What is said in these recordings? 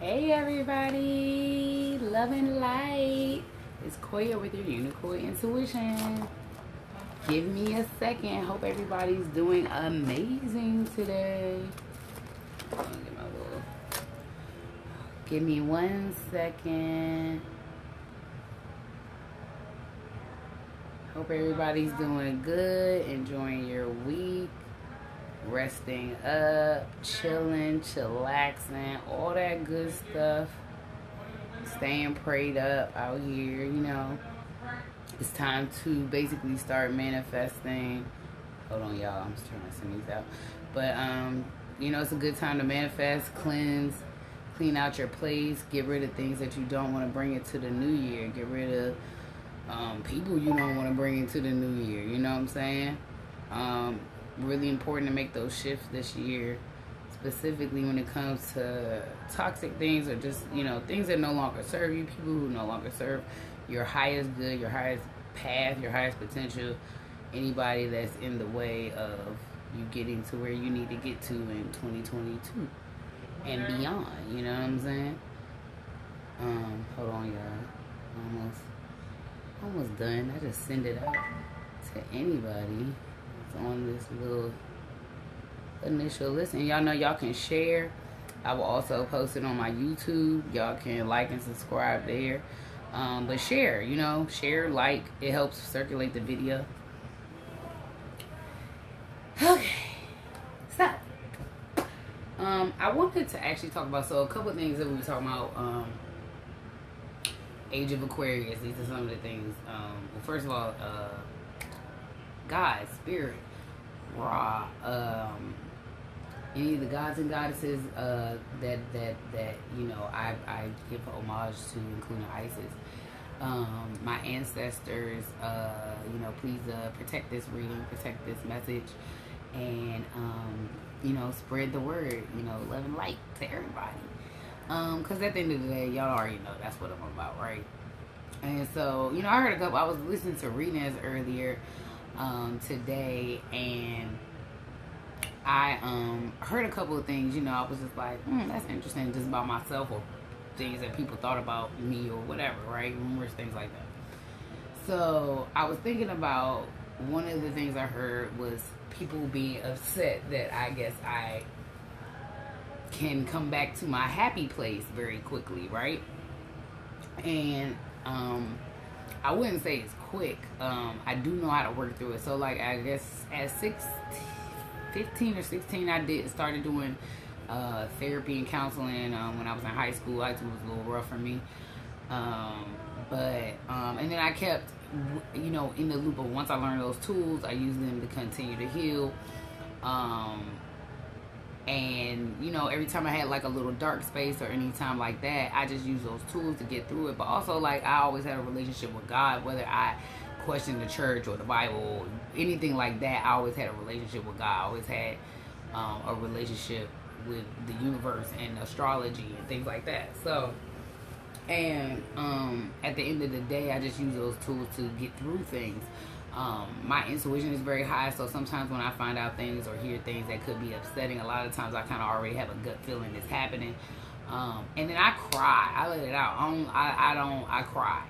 Hey everybody, love and light. It's Koya with your UniKOY Intuition. Give me a second. Hope everybody's doing amazing today. Give me 1 second. Hope everybody's doing good, enjoying your week, resting up, chilling, chillaxing, all that good stuff. Staying prayed up out here, It's time to basically start manifesting. Hold on, y'all. I'm just trying to send these out. But, it's a good time to manifest, cleanse, clean out your place, get rid of things that you don't want to bring into the new year. Get rid of people you don't want to bring into the new year. You know what I'm saying? Really important to make those shifts this year, specifically when it comes to toxic things or just, things that no longer serve you, people who no longer serve your highest good, your highest path, your highest potential, anybody that's in the way of you getting to where you need to get to in 2022 and beyond, you know what I'm saying? Hold on, y'all. Almost done. I just send it out to anybody that's on this little initial listen. Y'all know y'all can share. I will also post it on my YouTube. Y'all can like and subscribe there. But share, share, like. It helps circulate the video. Okay. Stop. I wanted to actually talk about, a couple of things that we were talking about. Age of Aquarius. These are some of the things. Well, first of all, God, Spirit, Ra, any of the gods and goddesses that I give homage to, including Isis. My ancestors, please protect this reading, protect this message, and spread the word, love and light to everybody. Because at the end of the day, y'all already know that's what I'm about, right? And so, I heard I was listening to readings earlier today, and I heard a couple of things, I was just like, that's interesting, just about myself or things that people thought about me or whatever, right? Rumors, things like that. So I was thinking about, one of the things I heard was people being upset that I guess I can come back to my happy place very quickly, right? And I wouldn't say it's quick. I do know how to work through it. So like, I guess at 15 or 16, I started doing therapy and counseling when I was in high school. High school was a little rough for me. And then I kept, in the loop of, once I learned those tools, I used them to continue to heal. And, every time I had like a little dark space or any time like that, I just use those tools to get through it. But also, like, I always had a relationship with God, whether I questioned the church or the Bible, anything like that. I always had a relationship with God. I always had a relationship with the universe and astrology and things like that. So, and at the end of the day, I just use those tools to get through things. My intuition is very high, so sometimes when I find out things or hear things that could be upsetting, a lot of times I kind of already have a gut feeling it's happening. And then I cry. I let it out. I cry.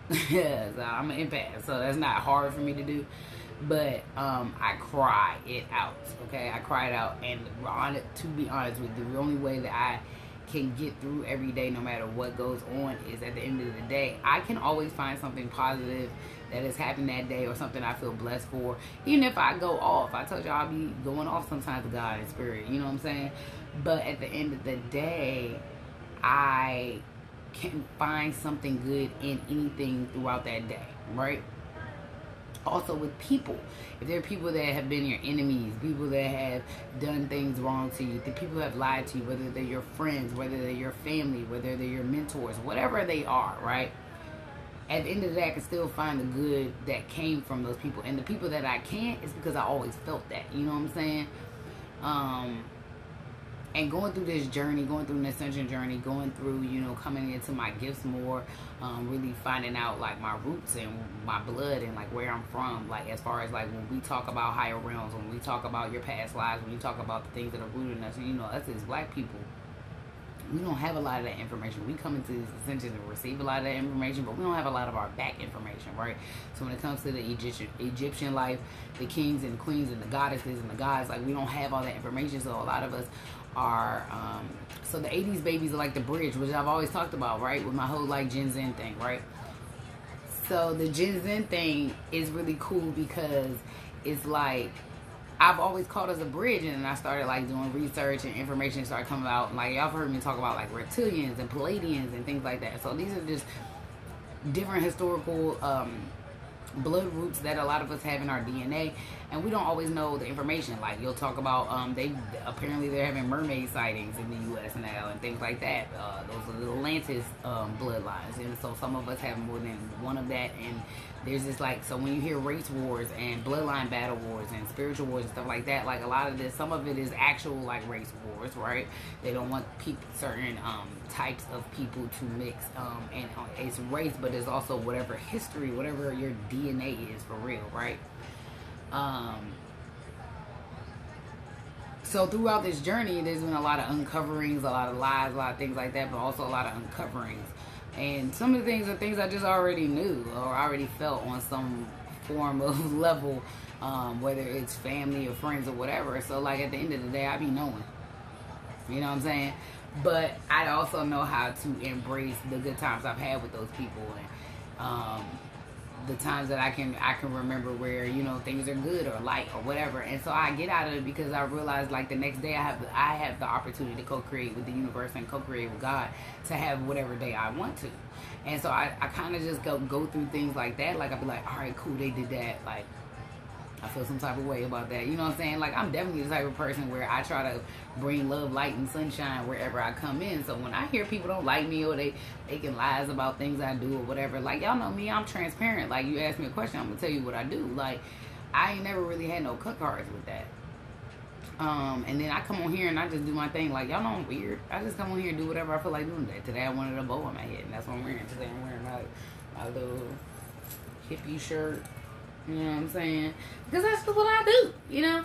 So I'm an empath, so that's not hard for me to do. But I cry it out, okay? I cry it out. And to be honest with you, the only way that I can get through every day, no matter what goes on, is at the end of the day, I can always find something positive that has happened that day or something I feel blessed for. Even if I go off, I told y'all I'll be going off sometimes with God and Spirit, you know what I'm saying? But at the end of the day, I can find something good in anything throughout that day, right? Also with people, if there are people that have been your enemies, people that have done things wrong to you, the people who have lied to you, whether they're your friends, whether they're your family, whether they're your mentors, whatever they are, right? At the end of the day, I can still find the good that came from those people. And the people that I can't, it's because I always felt that, you know what I'm saying? And going through this journey, going through an ascension journey, going through, coming into my gifts more, really finding out, like, my roots and my blood and, like, where I'm from, like, as far as, like, when we talk about higher realms, when we talk about your past lives, when you talk about the things that are rooted in us, us as black people, we don't have a lot of that information. We come into these ascensions and receive a lot of that information, but we don't have a lot of our back information, right? So when it comes to the Egyptian life, the kings and queens and the goddesses and the gods, like, we don't have all that information. So a lot of us are, so the 80s babies are like the bridge, which I've always talked about, right? With my whole like Gen Zen thing, right? So the Gen Zen thing is really cool because it's like, I've always called us a bridge, and then I started like doing research and information started coming out. And, like, y'all have heard me talk about like reptilians and Palladians and things like that. So these are just different historical blood roots that a lot of us have in our DNA, and we don't always know the information. Like, you'll talk about they're having mermaid sightings in the U.S. now and things like that. Those are the Atlantis bloodlines, and so some of us have more than one of that. And there's this, like, so when you hear race wars and bloodline battle wars and spiritual wars and stuff like that, like, a lot of this, some of it is actual like race wars, right? They don't want certain types of people to mix, and it's race, but it's also whatever history, whatever your DNA is for real, right? So throughout this journey, there's been a lot of uncoverings, a lot of lies, a lot of things like that, but also a lot of uncoverings. And some of the things are things I just already knew or already felt on some form of level, whether it's family or friends or whatever. So, like, at the end of the day, I be knowing. You know what I'm saying? But I also know how to embrace the good times I've had with those people, and the times that I can remember where, you know, things are good or light or whatever. And so I get out of it because I realize, like, the next day I have the opportunity to co-create with the universe and co-create with God to have whatever day I want to. And so I kind of just go through things like that. Like, I'll be like, all right, cool, they did that. Like, I feel some type of way about that. You know what I'm saying? Like, I'm definitely the type of person where I try to bring love, light, and sunshine wherever I come in. So when I hear people don't like me or they making lies about things I do or whatever, like, y'all know me, I'm transparent. Like, you ask me a question, I'm going to tell you what I do. Like, I ain't never really had no cut cards with that. And then I come on here and I just do my thing. Like, y'all know I'm weird. I just come on here and do whatever I feel like doing today. Today I wanted a bow on my head, and that's what I'm wearing. Today I'm wearing my little hippie shirt. You know what I'm saying? Because that's what I do, you know?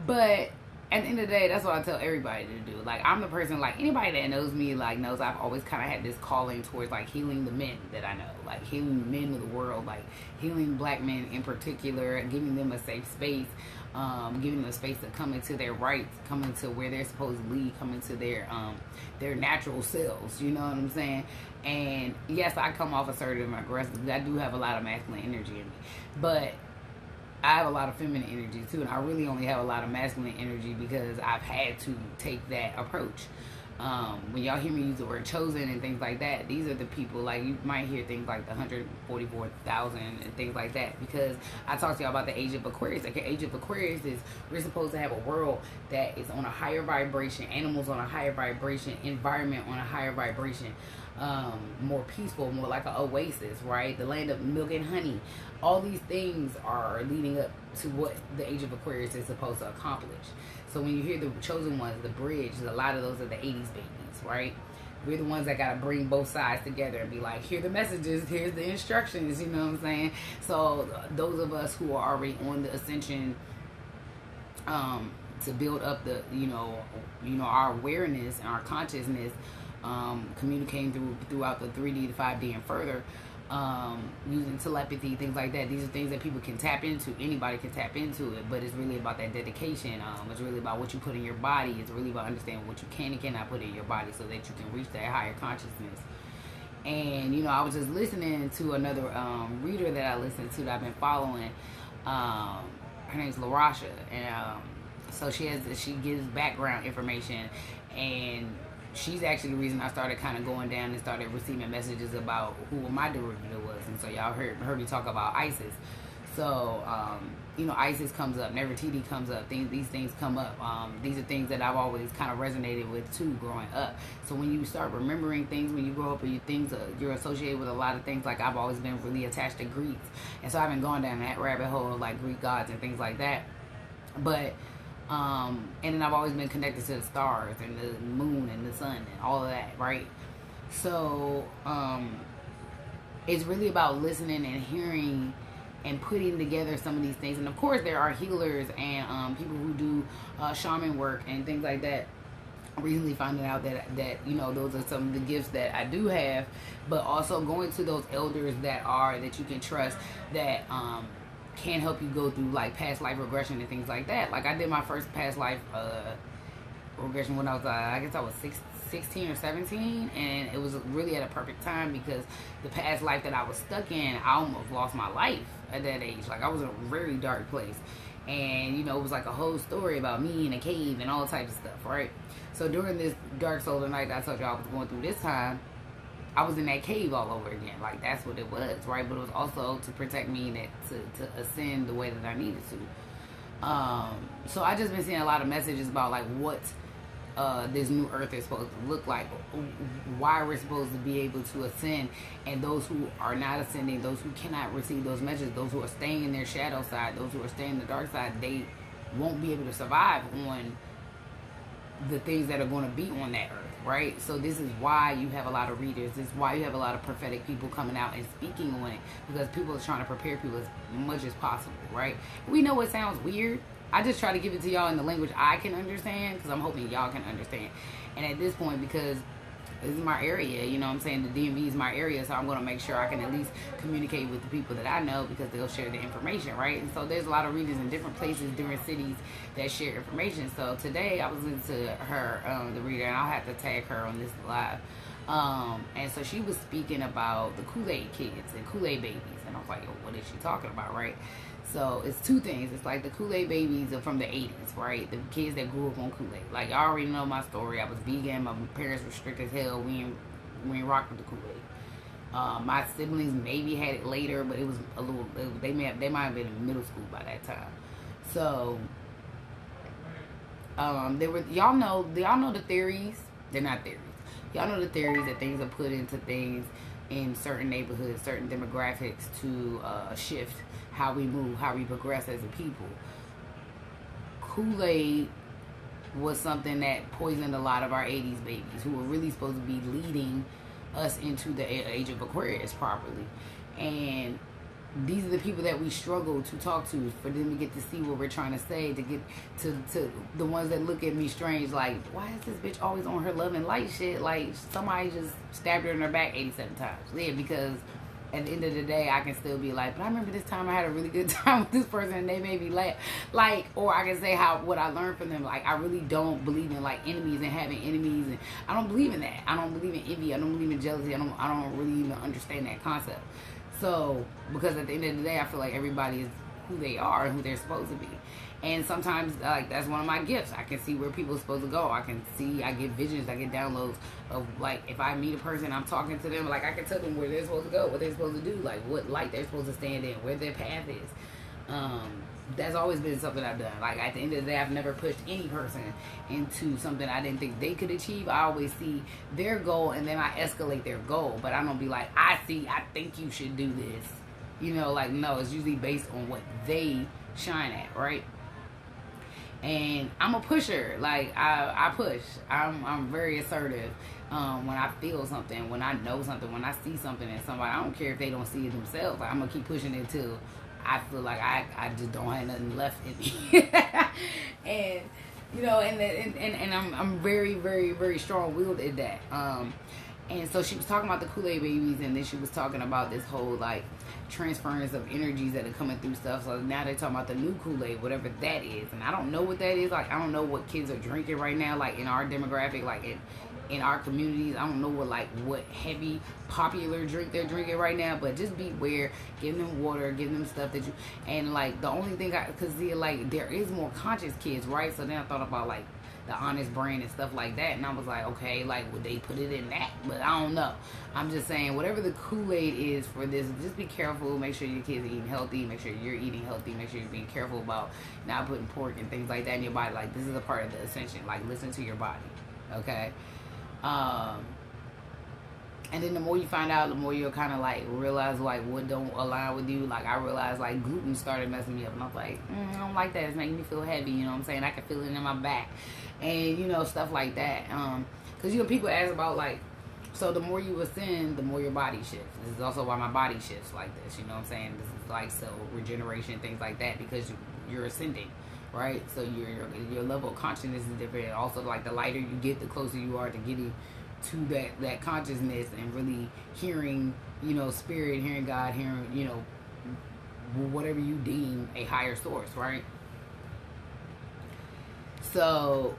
But at the end of the day, that's what I tell everybody to do. Like, I'm the person, like, anybody that knows me, like, knows I've always kind of had this calling towards, like, healing the men that I know. Like, healing the men of the world. Like, healing black men in particular. Giving them a safe space. Giving them a space to come into their rights. Come into where they're supposed to lead. Come into their natural selves. You know what I'm saying? And, yes, I come off assertive and aggressive. I do have a lot of masculine energy in me. But I have a lot of feminine energy too, and I really only have a lot of masculine energy because I've had to take that approach. When y'all hear me use the word chosen and things like that, these are the people, like, you might hear things like the 144,000 and things like that, because I talked to y'all about the age of Aquarius. Like, the age of Aquarius is, we're supposed to have a world that is on a higher vibration, animals on a higher vibration, environment on a higher vibration, more peaceful, more like an oasis, right? The land of milk and honey. All these things are leading up to what the age of Aquarius is supposed to accomplish. So when you hear the chosen ones, the bridge, a lot of those are the 80s babies, right? We're the ones that got to bring both sides together and be like, here are the messages, here's the instructions, you know what I'm saying? So those of us who are already on the ascension, to build up the, you know, our awareness and our consciousness, communicating throughout the 3D, the 5D, and further, using telepathy, things like that. These are things that people can tap into. Anybody can tap into it, but it's really about that dedication. It's really about what you put in your body. It's really about understanding what you can and cannot put in your body so that you can reach that higher consciousness. And, you know, I was just listening to another reader that I listened to that I've been following. Her name's LaRasha, and so she gives background information, and she's actually the reason I started kind of going down and started receiving messages about who my derivative was. And so y'all heard me talk about Isis. So, you know, Isis comes up, Nefertiti comes up, these things come up. These are things that I've always kind of resonated with too growing up. So when you start remembering things, when you grow up and you're associated with a lot of things, like I've always been really attached to Greeks. And so I've been going down that rabbit hole of like Greek gods and things like that. But, and then I've always been connected to the stars and the moon and the sun and all of that, right? So, it's really about listening and hearing and putting together some of these things. And of course there are healers and people who do shaman work and things like that recently finding out that you know, those are some of the gifts that I do have, but also going to those elders that you can trust, that can help you go through like past life regression and things like that. Like I did my first past life regression when I was I guess I was 16 or 17, and it was really at a perfect time because the past life that I was stuck in, I almost lost my life at that age. Like I was in a very dark place, and you know, it was like a whole story about me in a cave and all types of stuff, right? So during this dark solar night that I told you I was going through this time, I was in that cave all over again. Like that's what it was, right? But it was also to protect me and to ascend the way that I needed to. So I just been seeing a lot of messages about like what this new earth is supposed to look like, why we're supposed to be able to ascend, and those who are not ascending, those who cannot receive those messages, those who are staying in their shadow side, those who are staying in the dark side, they won't be able to survive on the things that are going to be on that earth, right? So this is why you have a lot of readers. This is why you have a lot of prophetic people coming out and speaking on it, because people are trying to prepare people as much as possible, right? We know it sounds weird. I just try to give it to y'all in the language I can understand, because I'm hoping y'all can understand. And at this point, because this is my area, you know what I'm saying, the DMV is my area, so I'm going to make sure I can at least communicate with the people that I know, because they'll share the information, right? And so there's a lot of readers in different places, different cities that share information. So today I was listening to her, the reader, and I'll have to tag her on this live. And so she was speaking about the Kool-Aid kids and Kool-Aid babies, and I was like, yo, what is she talking about, right? So it's two things. It's like the Kool-Aid babies are from the 80s, right? The kids that grew up on Kool-Aid. Like, y'all already know my story. I was vegan. My parents were strict as hell. We ain't rock with the Kool-Aid. My siblings maybe had it later, but it was a little. They might have been in middle school by that time. So they were. Y'all know the theories. They're not theories. Y'all know the theories that things are put into things in certain neighborhoods, certain demographics to shift how we move, how we progress as a people. Kool-Aid was something that poisoned a lot of our 80s babies who were really supposed to be leading us into the age of Aquarius properly. And these are the people that we struggle to talk to, for them to get to see what we're trying to say, to get to the ones that look at me strange, like, why is this bitch always on her love and light shit? Like, somebody just stabbed her in her back 87 times. Yeah, because at the end of the day, I can still be like, but I remember this time I had a really good time with this person and they made me laugh. Like, or I can say what I learned from them. Like, I really don't believe in like enemies and having enemies, and I don't believe in that. I don't believe in envy. I don't believe in jealousy. I don't really even understand that concept. So, because at the end of the day, I feel like everybody is who they are and who they're supposed to be. And sometimes, like, that's one of my gifts. I can see where people are supposed to go. I get visions, I get downloads of, like, if I meet a person, I'm talking to them, like, I can tell them where they're supposed to go, what they're supposed to do, like, what light they're supposed to stand in, where their path is. That's always been something I've done. Like, at the end of the day, I've never pushed any person into something I didn't think they could achieve. I always see their goal, and then I escalate their goal. But I don't be like, I think you should do this. You know, like, no, it's usually based on what they shine at, right? And I'm a pusher. Like, I push. I'm very assertive. When I feel something, when I know something, when I see something in somebody, I don't care if they don't see it themselves. Like, I'm going to keep pushing it until I feel like I just don't have nothing left in me. And, you know, and I'm very, very, very strong-willed at that. And so she was talking about the Kool-Aid babies, and then she was talking about this whole, like, transference of energies that are coming through stuff. So now they're talking about the new Kool-Aid, whatever that is. And I don't know what that is. Like, I don't know what kids are drinking right now, like, in our demographic, like, in our communities. I don't know what heavy popular drink they're drinking right now, but just beware. Give them water, give them stuff that you, and like the only thing because like there is more conscious kids, right? So then I thought about like the honest brain and stuff like that, and I was like, okay, like would they put it in that? But I don't know. I'm just saying whatever the Kool-Aid is for this, just be careful. Make sure your kids are eating healthy. Make sure you're eating healthy. Make sure you're being careful about not putting pork and things like that in your body. Like, this is a part of the ascension. Like, listen to your body, okay? And then the more you find out, the more you'll kind of like realize like what don't align with you. Like, I realized like gluten started messing me up, and I was like, I don't like that. It's making me feel heavy. You know what I'm saying? I can feel it in my back, and you know, stuff like that. Because you know, people ask about like, so the more you ascend, the more your body shifts. This is also why my body shifts like this. You know what I'm saying? This is like cell regeneration, things like that, because you're ascending, right? So your level of consciousness is different. And also, like, the lighter you get, the closer you are to getting to that consciousness and really hearing, you know, spirit, hearing God, hearing, you know, whatever you deem a higher source, right? So,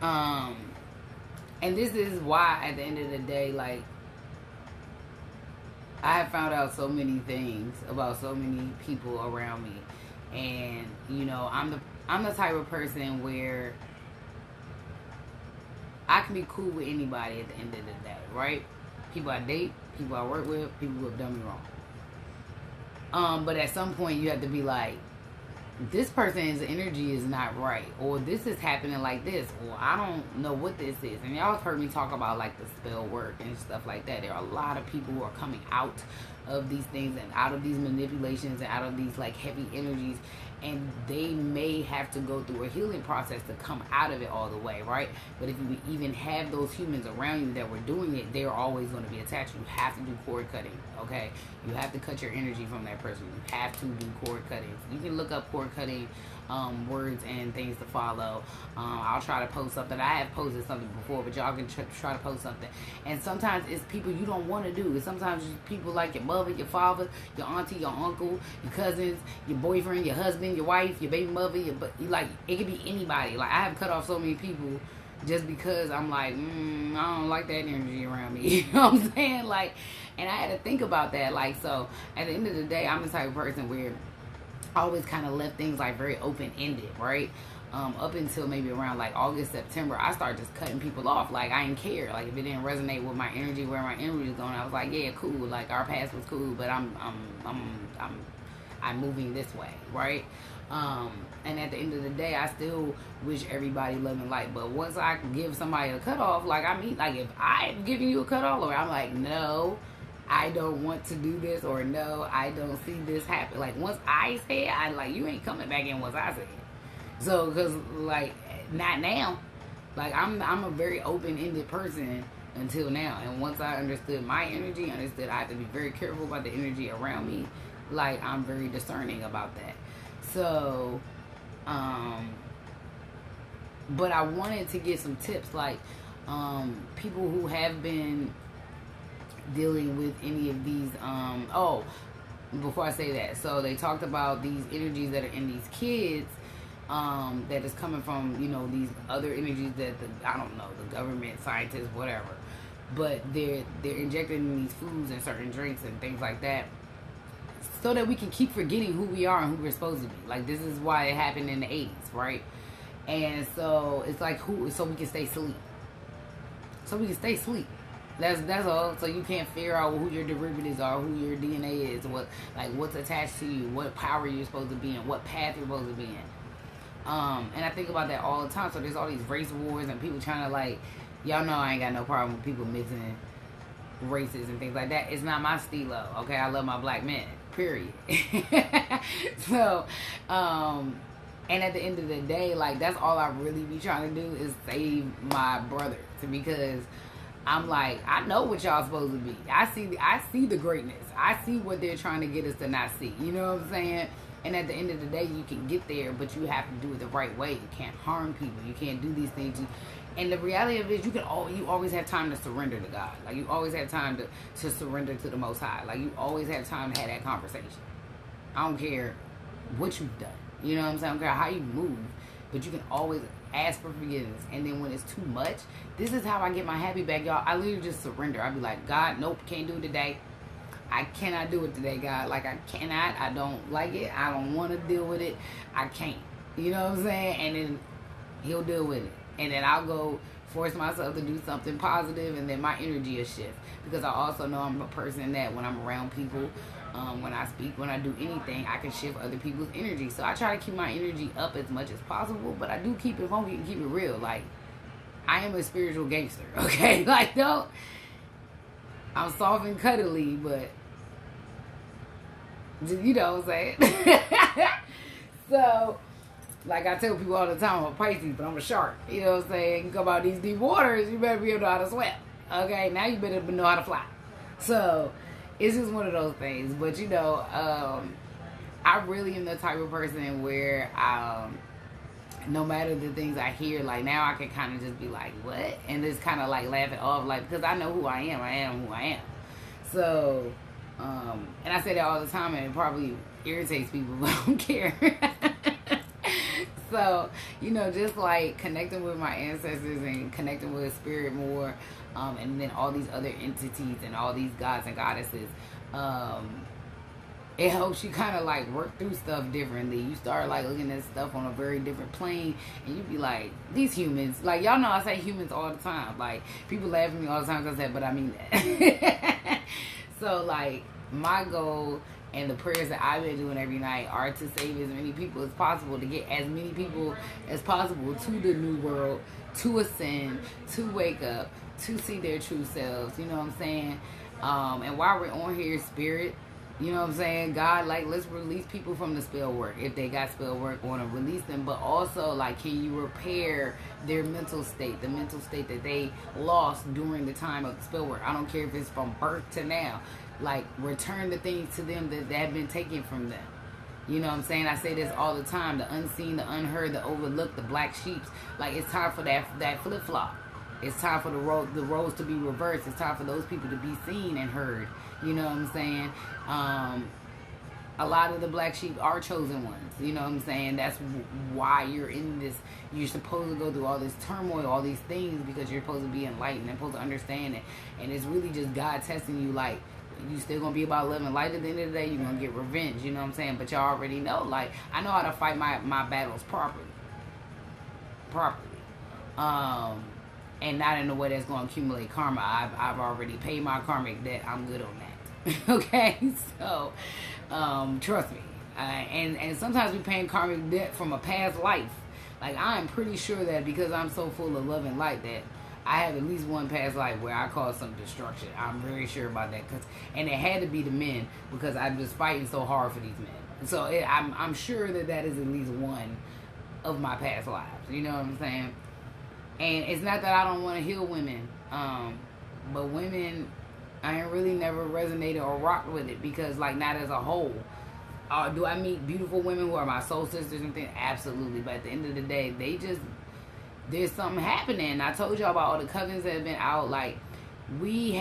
and this is why at the end of the day, like, I have found out so many things about so many people around me. And, you know, I'm the type of person where I can be cool with anybody at the end of the day, right? People I date, people I work with, people who have done me wrong. But at some point you have to be like, this person's energy is not right, or this is happening like this, or I don't know what this is. And y'all have heard me talk about like the spell work and stuff like that. There are a lot of people who are coming out of these things and out of these manipulations and out of these like heavy energies, and they may have to go through a healing process to come out of it all the way, right? But if you even have those humans around you that were doing it, they're always going to be attached. You have to do cord cutting, okay? You have to cut your energy from that person. You have to do cord cutting. You can look up cord cutting words and things to follow. I'll try to post something. I have posted something before, but y'all can try to post something. And sometimes it's people you don't want to do. It's sometimes it's people like your mother, your father, your auntie, your uncle, your cousins, your boyfriend, your husband, your wife, your baby mother. Like, it could be anybody. Like, I have cut off so many people just because I'm like, I don't like that energy around me. You know what I'm saying? Like, and I had to think about that. Like, so at the end of the day, I'm the type of person where I always kind of left things like very open-ended, right? Up until maybe around like August, September, I started just cutting people off. Like, I didn't care. Like, if it didn't resonate with my energy, where my energy was going, I was like, yeah, cool. Like, our past was cool, but I'm moving this way, right? And at the end of the day, I still wish everybody love and light. But once I give somebody a cutoff, like, I mean, like, if I'm giving you a cutoff, or I'm like, no, I don't want to do this, or no, I don't see this happen. Like, once I say it, I like, you ain't coming back in once I say it. So, because, like, not now. Like, I'm a very open-ended person until now. And once I understood my energy, understood I have to be very careful about the energy around me, like, I'm very discerning about that. So, but I wanted to get some tips, like, people who have been dealing with any of these, before I say that, so they talked about these energies that are in these kids, that is coming from, you know, these other energies that I don't know, the government, scientists, whatever, but they're injecting in these foods and certain drinks and things like that, so that we can keep forgetting who we are and who we're supposed to be. Like, this is why it happened in the 80s, right? And so it's like, so we can stay asleep. So we can stay asleep. That's all. So you can't figure out who your derivatives are, who your DNA is, what's attached to you, what power you're supposed to be in, what path you're supposed to be in. And I think about that all the time. So there's all these race wars and people trying to, like, y'all know I ain't got no problem with people mixing races and things like that. It's not my stilo, okay? I love my black men, period. So, and at the end of the day, like, that's all I really be trying to do is save my brothers, because I'm like, I know what y'all supposed to be. I see the greatness. I see what they're trying to get us to not see. You know what I'm saying? And at the end of the day, you can get there, but you have to do it the right way. You can't harm people. You can't do these things. And the reality of it is, you always have time to surrender to God. Like, you always have time to surrender to the Most High. Like, you always have time to have that conversation. I don't care what you've done. You know what I'm saying? I don't care how you move, but you can always ask for forgiveness. And then when it's too much, this is how I get my happy back, y'all. I literally just surrender. I be like, God, nope, can't do it today. I cannot do it today, God. Like, I cannot. I don't like it. I don't want to deal with it. I can't. You know what I'm saying? And then he'll deal with it. And then I'll go force myself to do something positive, and then my energy will shift. Because I also know I'm a person that when I'm around people, when I speak, when I do anything, I can shift other people's energy. So I try to keep my energy up as much as possible, but I do keep it funky and keep it real. Like, I am a spiritual gangster, okay? Like, don't, I'm soft and cuddly, but you know what I'm saying? So, like I tell people all the time, I'm a Pisces, but I'm a shark. You know what I'm saying? You come out these deep waters, you better be able to know how to swim. Okay, now you better know how to fly. So, it's just one of those things. But, you know, I really am the type of person where no matter the things I hear, like now I can kind of just be like, what? And just kind of like laugh it off, like, because I know who I am who I am. So, and I say that all the time, and it probably irritates people, but I don't care. So, you know, just like connecting with my ancestors and connecting with spirit more, and then all these other entities and all these gods and goddesses, it helps you kind of like work through stuff differently. You start like looking at stuff on a very different plane, and you be like, these humans, like, y'all know I say humans all the time. Like, people laugh at me all the time because I say, but I mean that. So, like, my goal and the prayers that I've been doing every night are to save as many people as possible, to get as many people as possible to the new world, to ascend, to wake up, to see their true selves. You know what I'm saying? And while we're on here, spirit, you know what I'm saying? God, like, let's release people from the spell work. If they got spell work, want to release them. But also, like, can you repair their mental state, the mental state that they lost during the time of the spell work? I don't care if it's from birth to now. Like, return the things to them that have been taken from them. You know what I'm saying? I say this all the time. The unseen, the unheard, the overlooked, the black sheeps. Like, it's time for that flip-flop. It's time for the roles to be reversed. It's time for those people to be seen and heard. You know what I'm saying? A lot of the black sheep are chosen ones. You know what I'm saying? That's why you're in this. You're supposed to go through all this turmoil, all these things, because you're supposed to be enlightened and supposed to understand it. And it's really just God testing you, like, you still gonna be about loving light at the end of the day. You're gonna get revenge, you know what I'm saying? But y'all already know, like, I know how to fight my battles properly. And not in a way that's gonna accumulate karma. I've already paid my karmic debt. I'm good on that. Okay, so trust me. And sometimes we paying karmic debt from a past life. Like, I am pretty sure that because I'm so full of love and light that I have at least one past life where I caused some destruction. I'm very sure about that. And it had to be the men, because I was fighting so hard for these men. So I'm sure that is at least one of my past lives. You know what I'm saying? And it's not that I don't want to heal women. But women, I ain't really never resonated or rocked with it, because, like, not as a whole. Do I meet beautiful women who are my soul sisters and things? Absolutely. But at the end of the day, there's something happening. I told y'all about all the covens that have been out. Like, we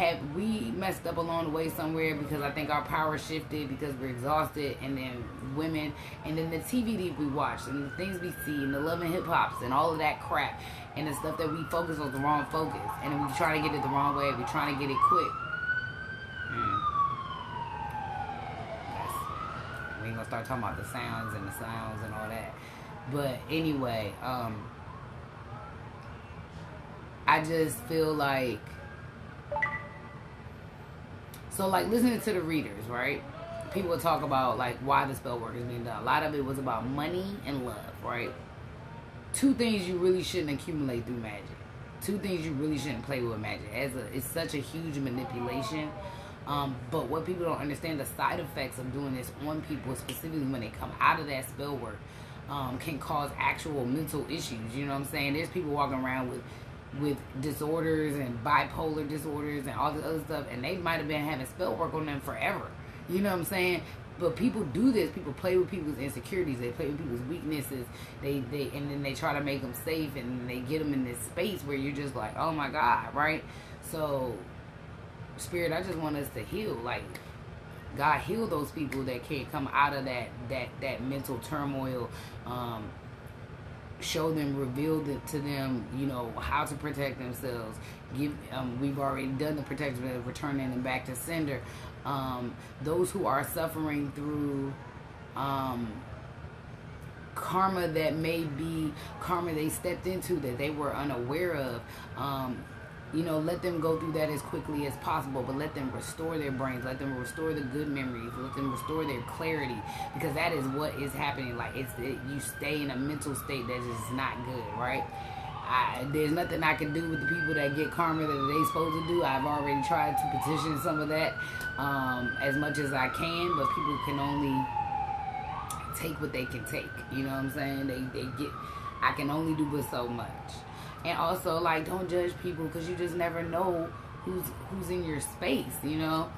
messed up along the way somewhere, because I think our power shifted because we're exhausted, and then women, and then the TV that we watch, and the things we see, and the love and hip hops, and all of that crap, and the stuff that we focus on, the wrong focus, and then we try to get it the wrong way. We trying to get it quick. We ain't gonna start talking about the sounds and all that. But anyway, I just feel like, so, like, listening to the readers, right? People talk about, like, why the spell work is being done. A lot of it was about money and love, right? Two things you really shouldn't accumulate through magic. Two things you really shouldn't play with magic. It's such a huge manipulation. But what people don't understand, the side effects of doing this on people, specifically when they come out of that spell work, can cause actual mental issues. You know what I'm saying? There's people walking around with disorders and bipolar disorders and all this other stuff, and they might have been having spell work on them forever. You know what I'm saying? But people do this. People play with people's insecurities. They play with people's weaknesses. And then they try to make them safe, and they get them in this space where you're just like, oh my God, right? So, Spirit, I just want us to heal. Like, God, heal those people that can't come out of that mental turmoil. Show them, reveal it to them, you know, how to protect themselves. We've already done the protection of returning them back to sender. Those who are suffering through karma that may be karma they stepped into that they were unaware of, you know, let them go through that as quickly as possible, but let them restore their brains, let them restore the good memories, let them restore their clarity, because that is what is happening. Like, you stay in a mental state that is not good, right? There's nothing I can do with the people that get karma that they supposed to do. I've already tried to petition some of that as much as I can, but people can only take what they can take. You know what I'm saying? I can only do but so much. And also, like, don't judge people, because you just never know who's in your space, you know?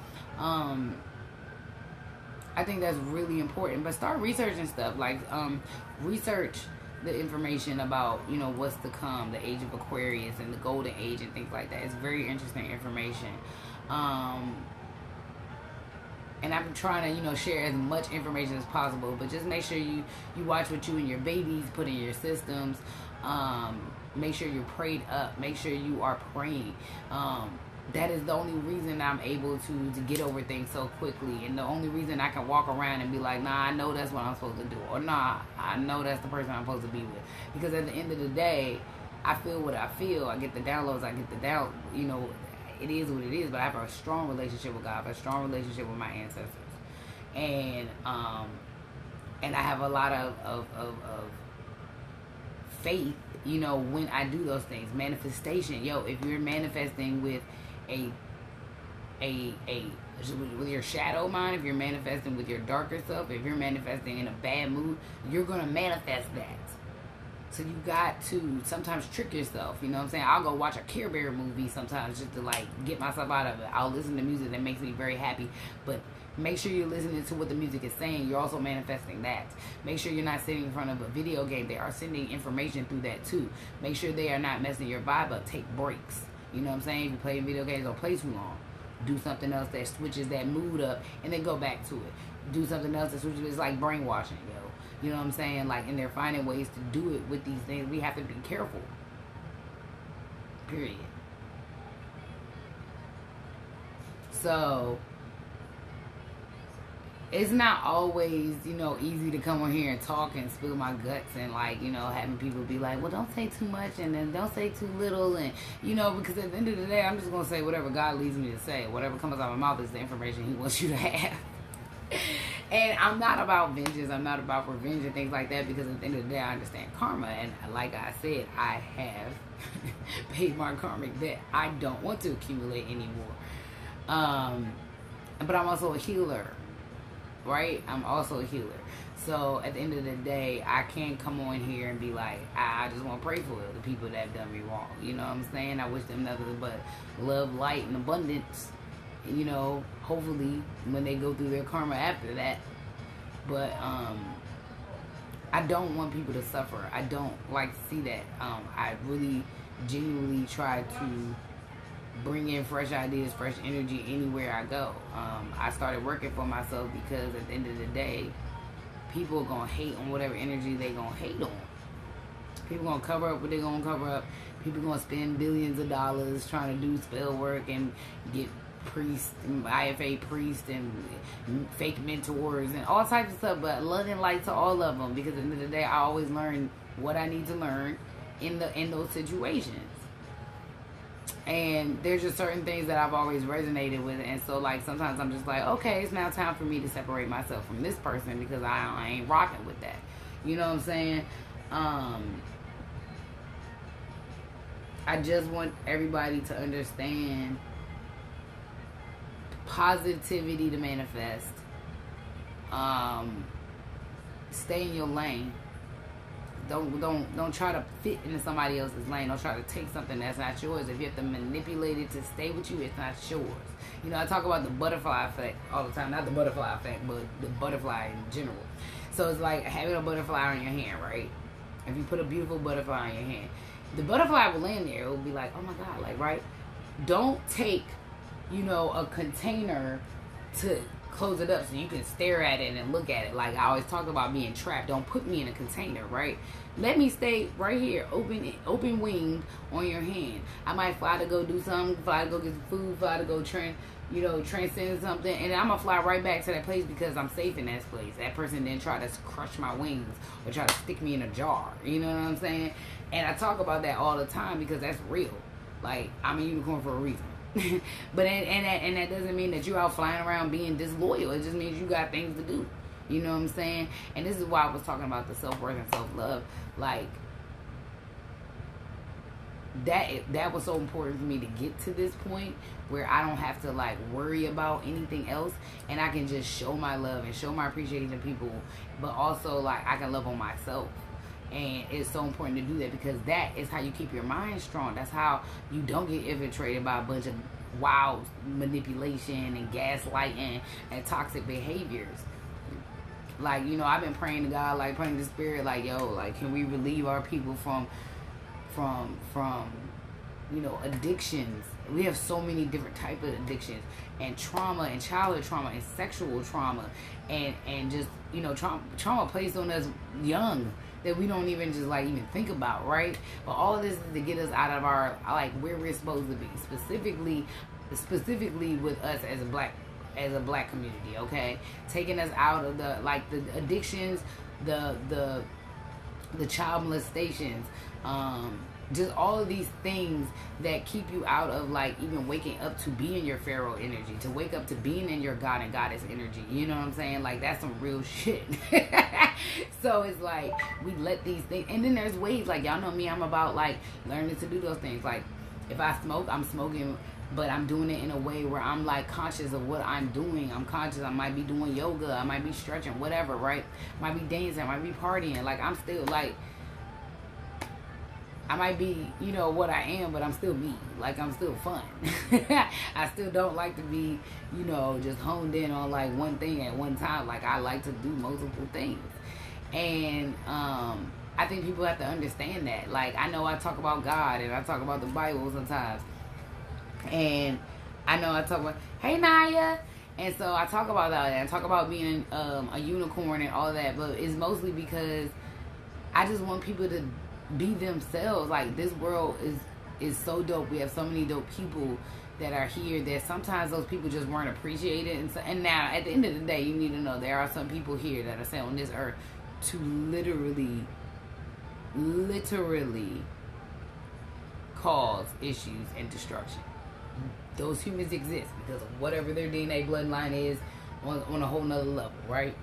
I think that's really important. But start researching stuff. Like, research the information about, you know, what's to come, the age of Aquarius and the golden age and things like that. It's very interesting information. And I'm trying to, you know, share as much information as possible. But just make sure you watch what you and your babies put in your systems. Make sure you're prayed up. Make sure you are praying. That is the only reason I'm able to get over things so quickly. And the only reason I can walk around and be like, nah, I know that's what I'm supposed to do. Or nah, I know that's the person I'm supposed to be with. Because at the end of the day, I feel what I feel. I get the downloads. I get the down. You know, it is what it is. But I have a strong relationship with God. I have a strong relationship with my ancestors. And I have a lot of faith, you know, when I do those things. Manifestation. Yo, if you're manifesting with with your shadow mind, if you're manifesting with your darker self, if you're manifesting in a bad mood, you're going to manifest that. So you got to sometimes trick yourself, you know what I'm saying? I'll go watch a Care Bear movie sometimes just to like get myself out of it. I'll listen to music that makes me very happy, but make sure you're listening to what the music is saying. You're also manifesting that. Make sure you're not sitting in front of a video game. They are sending information through that too. Make sure they are not messing your vibe up. Take breaks. You know what I'm saying? If you play video games, don't play too long. Do something else that switches that mood up and then go back to it. Do something else that switches. It's like brainwashing, yo. You know what I'm saying? Like, and they're finding ways to do it with these things. We have to be careful. Period. So it's not always, you know, easy to come on here and talk and spill my guts and, like, you know, having people be like, well, don't say too much and then don't say too little. And, you know, because at the end of the day, I'm just going to say whatever God leads me to say. Whatever comes out of my mouth is the information he wants you to have. And I'm not about vengeance. I'm not about revenge and things like that, because at the end of the day, I understand karma. And like I said, I have paid my karmic debt. I don't want to accumulate anymore. But I'm also a healer. Right? I'm also a healer. So at the end of the day, I can't come on here and be like, I just want to pray for the people that have done me wrong. You know what I'm saying? I wish them nothing but love, light, and abundance. You know, hopefully when they go through their karma after that. But I don't want people to suffer. I don't like to see that. I really genuinely try to bring in fresh ideas, fresh energy anywhere I go. I started working for myself because at the end of the day, people are going to hate on whatever energy they going to hate on. People going to cover up what they're going to cover up. People going to spend billions of dollars trying to do spell work and get priests and IFA priests and fake mentors and all types of stuff. But love and light to all of them, because at the end of the day, I always learn what I need to learn in those situations. And there's just certain things that I've always resonated with. And so, like, sometimes I'm just like, okay, it's now time for me to separate myself from this person, because I ain't rocking with that. You know what I'm saying? I just want everybody to understand positivity to manifest. Stay in your lane. Don't try to fit into somebody else's lane. Don't try to take something that's not yours. If you have to manipulate it to stay with you, it's not yours. You know, I talk about the butterfly effect all the time. Not the butterfly effect, but the butterfly in general. So it's like having a butterfly on your hand, right? If you put a beautiful butterfly on your hand, the butterfly will land there. It will be like, oh my God, like, right? Don't take, you know, a container to close it up so you can stare at it and look at it. Like I always talk about being trapped. Don't put me in a container, right? Let me stay right here, open winged on your hand. I might fly to go do something, fly to go get some food, fly to go transcend something, and I'm gonna fly right back to that place because I'm safe in that place. That person didn't try to crush my wings or try to stick me in a jar. You know what I'm saying? And I talk about that all the time because that's real. Like, I'm a unicorn for a reason. But and that doesn't mean that you're out flying around being disloyal. It just means you got things to do. You know what I'm saying? And this is why I was talking about the self-worth and self-love. Like, that was so important for me to get to this point where I don't have to, like, worry about anything else, and I can just show my love and show my appreciation to people, but also, like, I can love on myself. And it's so important to do that, because that is how you keep your mind strong. That's how you don't get infiltrated by a bunch of wild manipulation and gaslighting and toxic behaviors. Like, you know, I've been praying to God, like praying to Spirit, like, yo, like, can we relieve our people from you know, addictions. We have so many different type of addictions, and trauma, and childhood trauma, and sexual trauma, and just, you know, trauma placed on us young that we don't even just like even think about, right? But all of this is to get us out of our, like, where we're supposed to be, specifically with us as a black community, okay? Taking us out of the, like, the addictions, the child molestations, just all of these things that keep you out of, like, even waking up to be in your Pharaoh energy, to wake up to being in your God and Goddess energy. You know what I'm saying? Like, that's some real shit. So it's like, we let these things, and then there's ways, like, y'all know me, I'm about, like, learning to do those things. Like, if I smoke, I'm smoking, but I'm doing it in a way where I'm, like, conscious of what I'm doing. I'm conscious. I might be doing yoga. I might be stretching, whatever, right? Might be dancing. I might be partying. Like, I'm still, like, I might be, you know, what I am, but I'm still me. Like, I'm still fun. I still don't like to be, you know, just honed in on, like, one thing at one time. Like, I like to do multiple things. And I think people have to understand that. Like, I know I talk about God and I talk about the Bible sometimes. And I know I talk about, hey, Naya. And so I talk about that. And I talk about being a unicorn and all that. But it's mostly because I just want people to be themselves. Like, this world is so dope. We have so many dope people that are here that sometimes those people just weren't appreciated. And now, at the end of the day, you need to know there are some people here that are sent on this earth to literally cause issues and destruction. Those humans exist because of whatever their DNA bloodline is on a whole nother level, right?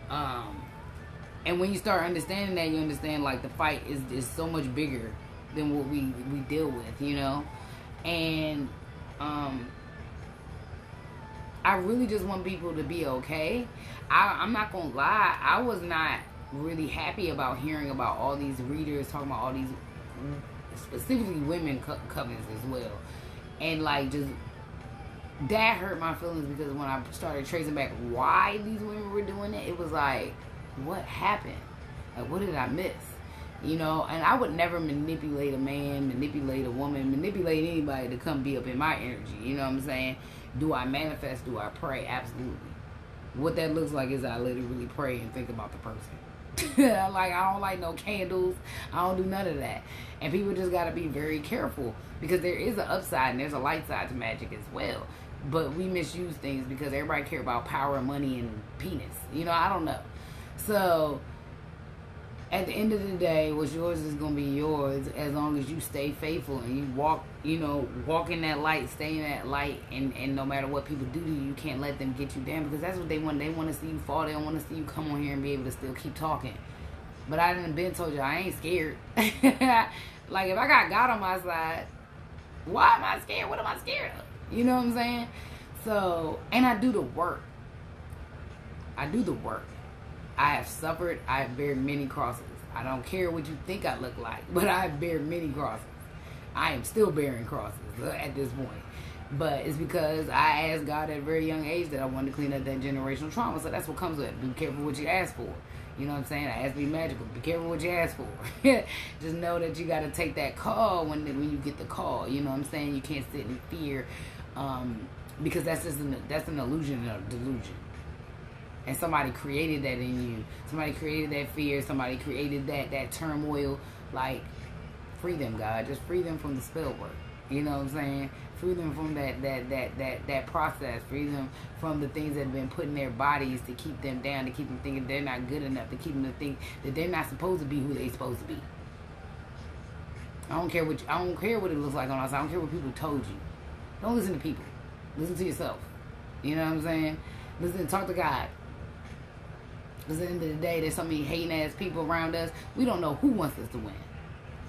And when you start understanding that, you understand, like, the fight is so much bigger than what we deal with, you know? And I really just want people to be okay. I'm not gonna lie, I was not really happy about hearing about all these readers talking about all these, specifically women covens as well. And, like, just, that hurt my feelings, because when I started tracing back why these women were doing it, it was like, what happened? Like, what did I miss? You know, and I would never manipulate a man, manipulate a woman, manipulate anybody to come be up in my energy. You know what I'm saying? Do I manifest? Do I pray? Absolutely. What that looks like is I literally pray and think about the person. Like, I don't like no candles. I don't do none of that. And people just got to be very careful, because there is an upside and there's a light side to magic as well. But we misuse things because everybody care about power, money, and penis. You know, I don't know. So, at the end of the day, what's yours is going to be yours, as long as you stay faithful and you walk in that light, stay in that light, and no matter what people do to you, you can't let them get you down, because that's what they want. They want to see you fall. They don't want to see you come on here and be able to still keep talking. But I done been told you I ain't scared. Like, if I got God on my side, why am I scared? What am I scared of? You know what I'm saying? So, and I do the work. I have suffered. I have bared many crosses. I don't care what you think I look like, but I have bared many crosses. I am still bearing crosses at this point. But it's because I asked God at a very young age that I wanted to clean up that generational trauma. So that's what comes with it. Be careful what you ask for. You know what I'm saying? I asked to be magical. Be careful what you ask for. Just know that you got to take that call when you get the call. You know what I'm saying? You can't sit in fear, because that's an illusion and a delusion. And somebody created that in you. Somebody created that fear. Somebody created that turmoil. Like, free them, God. Just free them from the spell work. You know what I'm saying? Free them from that process. Free them from the things that have been put in their bodies to keep them down, to keep them thinking they're not good enough, to keep them to think that they're not supposed to be who they're supposed to be. I don't care what it looks like on us. I don't care what people told you. Don't listen to people. Listen to yourself. You know what I'm saying? Listen, talk to God. Because at the end of the day, there's so many hating ass people around us. We don't know who wants us to win.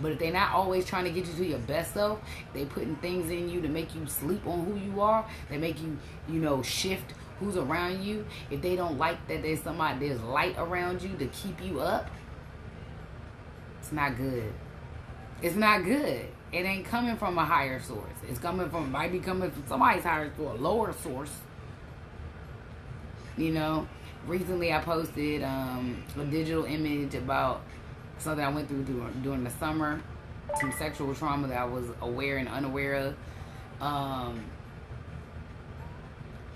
But if they're not always trying to get you to your best self, they putting things in you to make you sleep on who you are. They make you, shift who's around you. If they don't like that there's light around you to keep you up, it's not good. It's not good. It ain't coming from a higher source. Might be coming from somebody's higher source, a lower source. recently I posted a digital image about something I went through during the summer, some sexual trauma that I was aware and unaware of.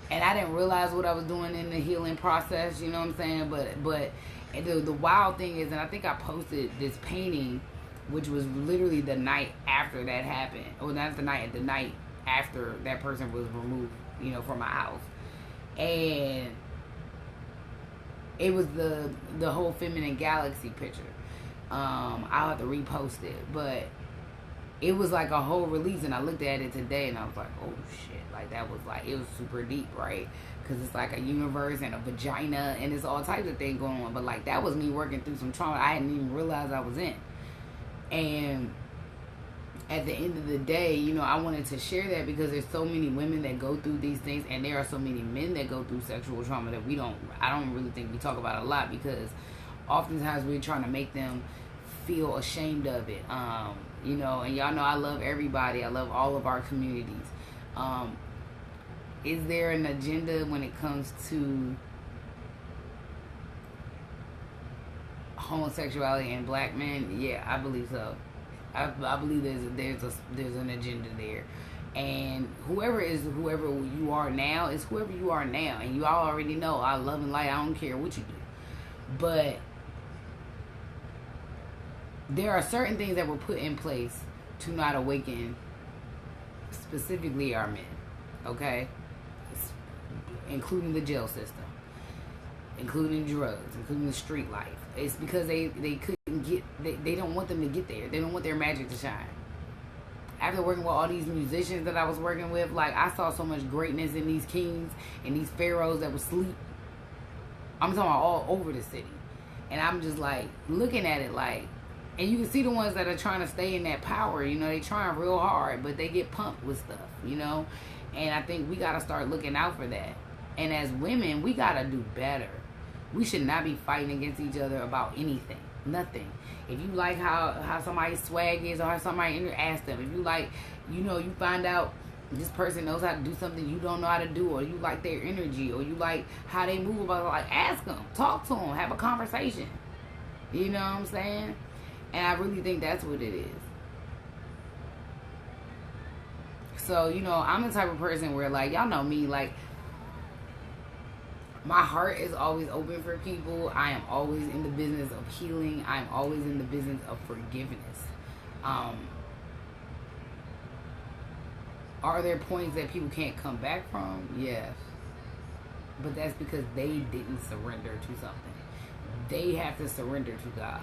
And I didn't realize what I was doing in the healing process, you know what I'm saying? But the wild thing is, and I think I posted this painting, which was literally the night after that happened. Or not the night after that person was removed, you know, from my house. And it was the whole feminine galaxy picture. I'll have to repost it, but it was like a whole release, and I looked at it today and I was like, oh shit, like that was like, it was super deep, right? Because it's like a universe and a vagina and it's all types of things going on, but like that was me working through some trauma I hadn't even realized I was in. And at the end of the day, you know, I wanted to share that because there's so many women that go through these things, and there are so many men that go through sexual trauma that I don't really think we talk about a lot, because oftentimes we're trying to make them feel ashamed of it. You know, and y'all know I love everybody. I love all of our communities. Is there an agenda when it comes to homosexuality and black men? Yeah, I believe so. I believe there's an agenda there, and whoever you are now is whoever you are now, and you all already know I love and light. I don't care what you do, but there are certain things that were put in place to not awaken specifically our men, okay? Including the jail system, including drugs, including the street life. It's because they couldn't get, they don't want them to get there. They don't want their magic to shine. After working with all these musicians that I was working with, like, I saw so much greatness in these kings and these pharaohs that would sleep. I'm talking about all over the city. And I'm just like, looking at it like, and you can see the ones that are trying to stay in that power, you know, they trying real hard, but they get pumped with stuff, you know? And I think we got to start looking out for that. And as women, we got to do better. We should not be fighting against each other about anything. Nothing. If you like how somebody's swag is, or how somebody ask them. If you like, you know, you find out this person knows how to do something you don't know how to do, or you like their energy, or you like how they move about it, like, ask them, talk to them, have a conversation. You know what I'm saying? And I really think that's what it is. So, you know, I'm the type of person where, like, y'all know me, like, my heart is always open for people. I am always in the business of healing. I am always in the business of forgiveness. Are there points that people can't come back from? Yes. But that's because they didn't surrender to something. They have to surrender to God.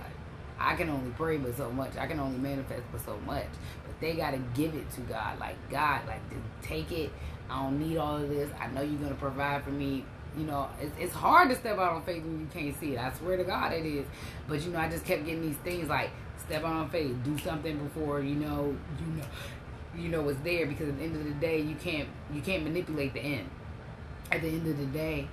I can only pray but so much. I can only manifest but so much. But they got to give it to God. Like, God, like, take it. I don't need all of this. I know you're going to provide for me. You know, it's hard to step out on faith when you can't see it. I swear to God it is. But, you know, I just kept getting these things like, step out on faith. Do something before, you know it's there. Because at the end of the day, you can't manipulate the end. At the end of the day,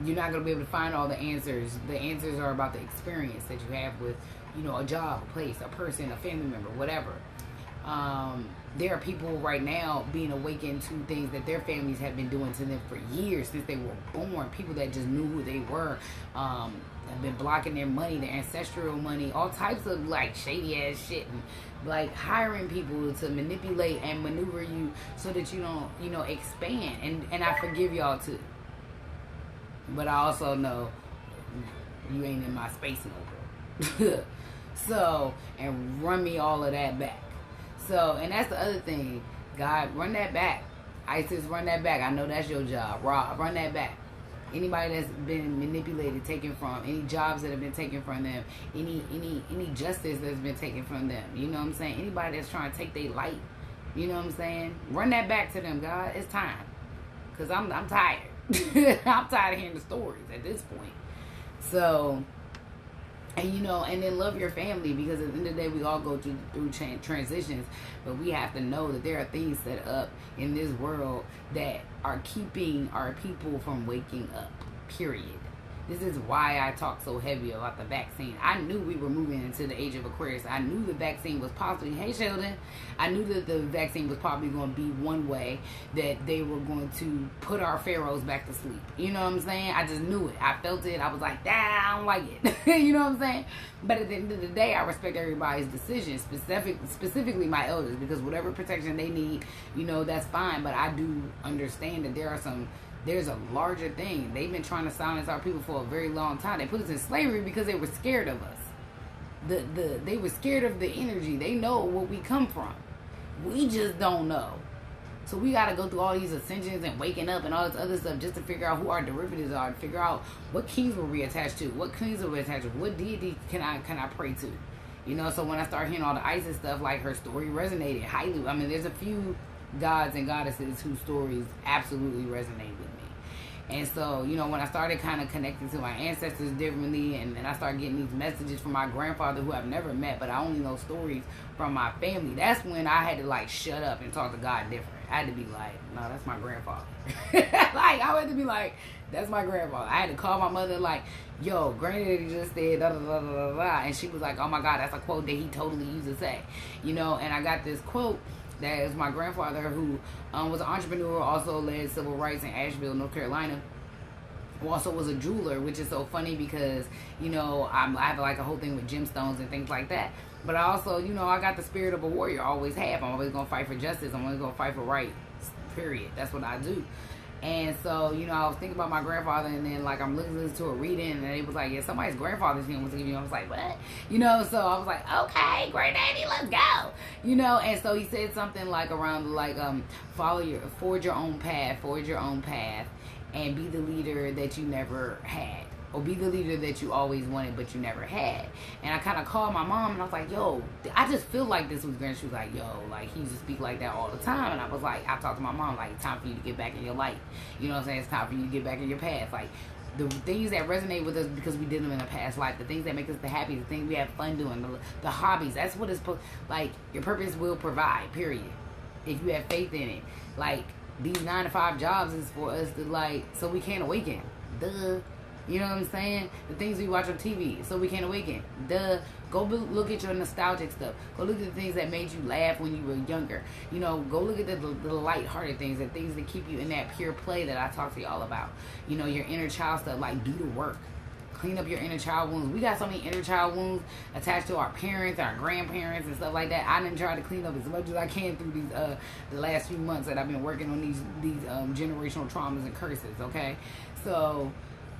you're not going to be able to find all the answers. The answers are about the experience that you have with, you know, a job, a place, a person, a family member, whatever. There are people right now being awakened to things that their families have been doing to them for years, since they were born. People that just knew who they were, have been blocking their money, their ancestral money, all types of, like, shady ass shit, and, like, hiring people to manipulate and maneuver you so that you don't, you know, expand. And I forgive y'all too. But I also know you ain't in my space no more. So, and run me all of that back. So, and that's the other thing. God, run that back. ISIS, run that back. I know that's your job. Rob, run that back. Anybody that's been manipulated, taken from, any jobs that have been taken from them, any justice that's been taken from them. You know what I'm saying? Anybody that's trying to take their light. You know what I'm saying? Run that back to them, God. It's time. Because I'm tired. I'm tired of hearing the stories at this point. So, and you know, and then love your family, because at the end of the day, we all go through transitions, but we have to know that there are things set up in this world that are keeping our people from waking up, period. This is why I talk so heavy about the vaccine. I knew we were moving into the age of Aquarius. I knew the vaccine was possibly, hey Sheldon, I knew that the vaccine was probably going to be one way that they were going to put our Pharaohs back to sleep. You know what I'm saying? I just knew it. I felt it. I was like, I don't like it. You know what I'm saying? But at the end of the day, I respect everybody's decision, specifically my elders, because whatever protection they need, you know, that's fine. But I do understand that there's a larger thing. They've been trying to silence our people for a very long time. They put us in slavery because they were scared of us. They were scared of the energy. They know where we come from. We just don't know. So we got to go through all these ascensions and waking up and all this other stuff just to figure out who our derivatives are, to figure out what kings were we attached to, what queens were we attached to, what deity can I pray to. You know, so when I start hearing all the Isis stuff, like, her story resonated highly. I mean, there's a few gods and goddesses whose stories absolutely resonate with me. And so, you know, when I started kind of connecting to my ancestors differently, and then I started getting these messages from my grandfather, who I've never met, but I only know stories from my family, that's when I had to, like, shut up and talk to God different. I had to be like, no, that's my grandfather. Like, I had to be like, that's my grandfather. I had to call my mother, like, yo, granddaddy just said da da da da da da, and she was like, oh my God, that's a quote that he totally used to say. You know, and I got this quote that is my grandfather, who was an entrepreneur, also led civil rights in Asheville, North Carolina, who also was a jeweler, which is so funny because, you know, I have like a whole thing with gemstones and things like that. But I also, you know, I got the spirit of a warrior, I always have. I'm always going to fight for justice. I'm always going to fight for right, period. That's what I do. And so, you know, I was thinking about my grandfather, and then, like, I'm listening to a reading, and it was like, yeah, somebody's grandfather's name was to give you. I was like, what? You know, so I was like, okay, granddaddy, let's go. You know, and so he said something like around, like, forge your own path, and be the leader that you never had. Or be the leader that you always wanted, but you never had. And I kind of called my mom, and I was like, yo, I just feel like this was Grand. She was like, yo, like, he used to speak like that all the time. And I was like, I talked to my mom, like, it's time for you to get back in your light. You know what I'm saying? It's time for you to get back in your path. Like, the things that resonate with us because we did them in a past life, the things that make us the happy, the things we have fun doing, the hobbies, that's what it's, like, your purpose will provide, period. If you have faith in it. Like, these 9-to-5 jobs is for us to, like, so we can't awaken. Duh. You know what I'm saying? The things we watch on TV, so we can't awaken. Duh. Go look at your nostalgic stuff. Go look at the things that made you laugh when you were younger. You know, go look at the lighthearted things, the things that keep you in that pure play that I talk to y'all about. You know, your inner child stuff, like, do the work. Clean up your inner child wounds. We got so many inner child wounds attached to our parents, our grandparents, and stuff like that. I didn't try to clean up as much as I can through these the last few months that I've been working on these generational traumas and curses. Okay, so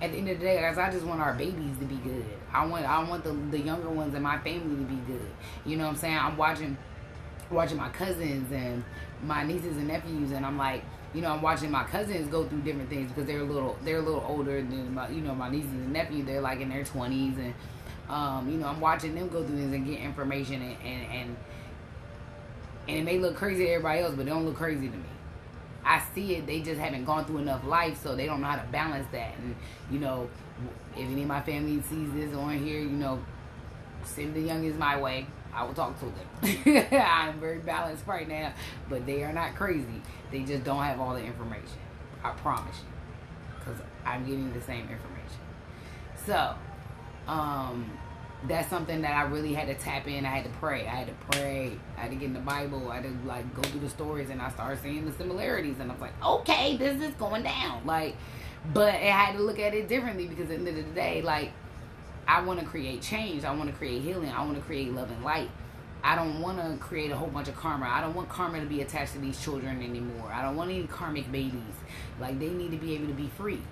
at the end of the day, guys, I just want our babies to be good. I want the younger ones in my family to be good. You know what I'm saying? I'm watching my cousins and my nieces and nephews, and I'm like, you know, I'm watching my cousins go through different things because they're a little older than my nieces and nephews. They're like in their 20s, and you know, I'm watching them go through this and get information, and it may look crazy to everybody else, but it don't look crazy to me. I see it. They just haven't gone through enough life, so they don't know how to balance that. And, you know, if any of my family sees this on here, you know, send the youngest my way. I will talk to them. I'm very balanced right now, but they are not crazy. They just don't have all the information. I promise you, because I'm getting the same information. So, that's something that I really had to tap in. I had to pray. I had to get in the Bible. I had to, like, go through the stories, and I started seeing the similarities. And I was like, okay, this is going down. Like, but I had to look at it differently because at the end of the day, like, I want to create change. I want to create healing. I want to create love and light. I don't want to create a whole bunch of karma. I don't want karma to be attached to these children anymore. I don't want any karmic babies. Like, they need to be able to be free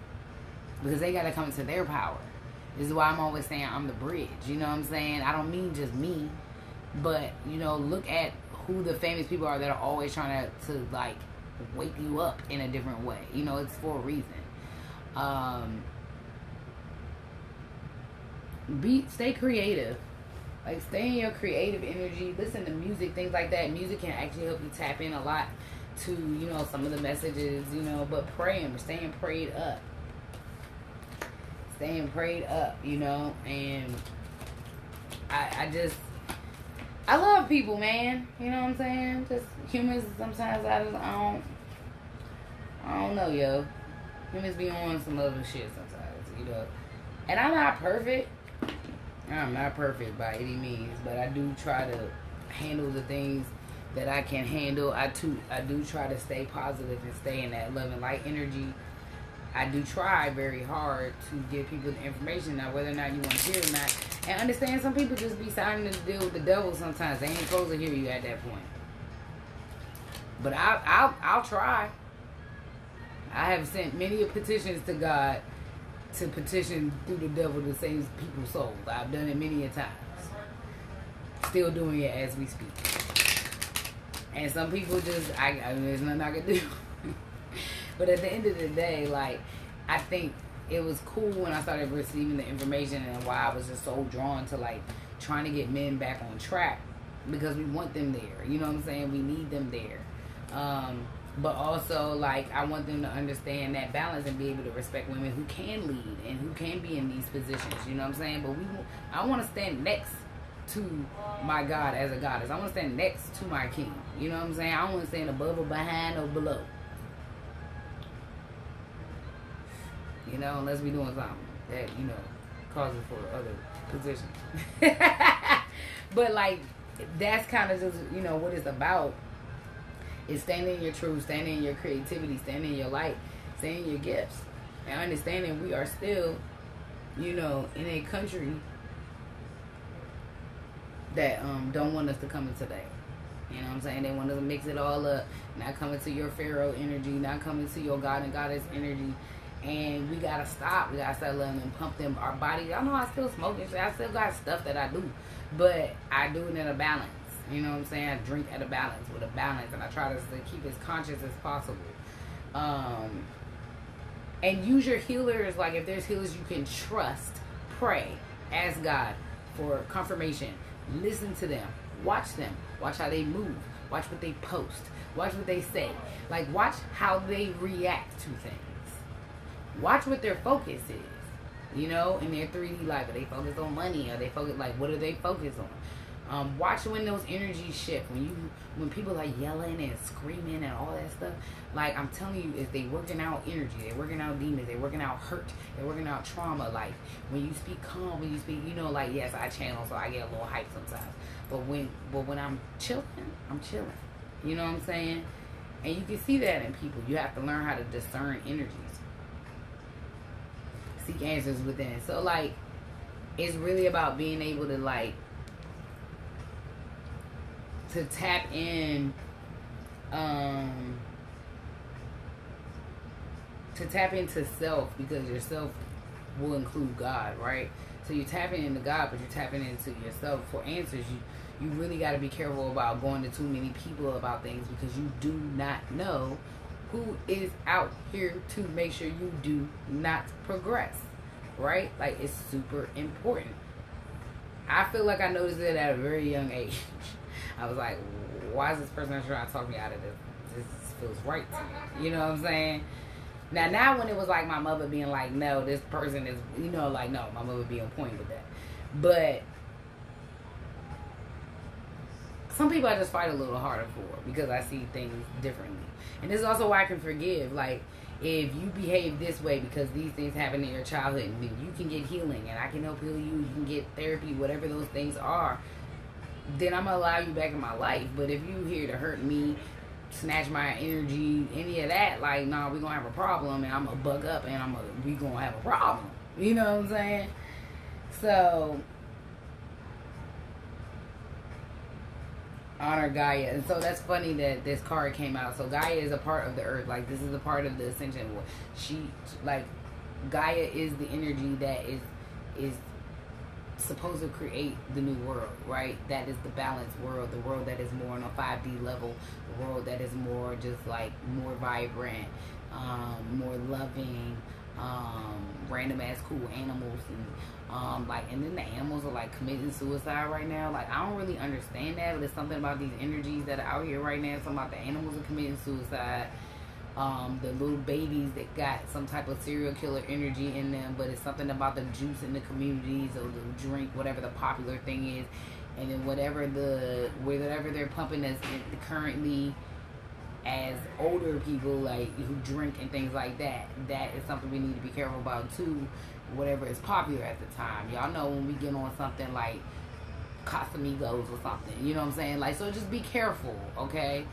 because they got to come into their power. This is why I'm always saying I'm the bridge. You know what I'm saying? I don't mean just me, but, you know, look at who the famous people are that are always trying to like, wake you up in a different way. You know, it's for a reason. Stay creative. Like, stay in your creative energy. Listen to music, things like that. Music can actually help you tap in a lot to, you know, some of the messages, you know, but staying prayed up. Staying prayed up, you know, and I love people, man. You know what I'm saying? Just humans, sometimes I don't know, yo. Humans be on some other shit sometimes, you know. And I'm not perfect. I'm not perfect by any means, but I do try to handle the things that I can handle. I do try to stay positive and stay in that love and light energy. I do try very hard to give people the information. Now, whether or not you want to hear it or not, and understand some people just be signing to deal with the devil sometimes. They ain't supposed to hear you at that point. But I'll try. I have sent many petitions to God to petition through the devil to save people's souls. I've done it many a times. Still doing it as we speak. And some people just, I mean, there's nothing I can do. But at the end of the day, like, I think it was cool when I started receiving the information, and why I was just so drawn to, like, trying to get men back on track, because we want them there. You know what I'm saying? We need them there. But also, like, I want them to understand that balance and be able to respect women who can lead and who can be in these positions. You know what I'm saying? But I want to stand next to my God as a goddess. I want to stand next to my king. You know what I'm saying? I don't want to stand above or behind or below. You know, unless we doing something that, you know, causes for other positions. But, like, that's kind of just, you know, what it's about. Is standing in your truth, standing in your creativity, standing in your light, standing in your gifts. And understanding we are still, you know, in a country that don't want us to come into that. You know what I'm saying? They want us to mix it all up. Not coming to your Pharaoh energy, not coming to your God and Goddess energy. And we gotta stop. We gotta start letting them pump them our body. I know I still smoke and shit. I still got stuff that I do. But I do it in a balance. You know what I'm saying? I drink at a balance, with a balance, and I try to keep as conscious as possible. And use your healers, like if there's healers you can trust, pray, ask God for confirmation, listen to them, watch how they move, watch what they post, watch what they say, like watch how they react to things, watch what their focus is, you know, in their 3D life. Are they focused on money? Are they focused, like, what are they focused on? Watch when those energies shift. When people are yelling and screaming and all that stuff. Like, I'm telling you, if they working out energy, they're working out demons, they're working out hurt, they're working out trauma. Like, when you speak calm, when you speak, you know, like, yes, I channel, so I get a little hype sometimes. But when I'm chilling, I'm chilling. You know what I'm saying? And you can see that in people. You have to learn how to discern energies. Seek answers within. So, like, it's really about being able to, like, to tap in, to tap into self, because your self will include God, right? So you're tapping into God, but you're tapping into yourself for answers. You really got to be careful about going to too many people about things, because you do not know who is out here to make sure you do not progress, right? Like, it's super important. I feel like I noticed it at a very young age. I was like, why is this person trying to talk me out of this? This feels right to me. You know what I'm saying? Now when it was like my mother being like, no, this person is, you know, like, no, my mother be on point with that. But some people I just fight a little harder for, because I see things differently. And this is also why I can forgive. Like, if you behave this way because these things happened in your childhood, and you can get healing, and I can help heal you, you can get therapy, whatever those things are, then I'm going to allow you back in my life. But if you here to hurt me, snatch my energy, any of that, like, nah, we're going to have a problem, and I'm going to buck up, and we going to have a problem. You know what I'm saying? So, honor Gaia. And so that's funny that this card came out. So Gaia is a part of the earth. Like, this is a part of the ascension. Like, Gaia is the energy that is supposed to create the new world, right? That is the balanced world, the world that is more on a 5D level, the world that is more just like more vibrant, more loving, random ass cool animals, and and then the animals are like committing suicide right now. Like, I don't really understand that, but there's something about these energies that are out here right now. Something about the animals are committing suicide. The little babies that got some type of serial killer energy in them, but it's something about the juice in the communities, or the drink, whatever the popular thing is, and then whatever they're pumping that's currently as older people, like, who drink and things like that, that is something we need to be careful about too, whatever is popular at the time. Y'all know when we get on something like Casamigos or something, you know what I'm saying? Like, so just be careful, okay?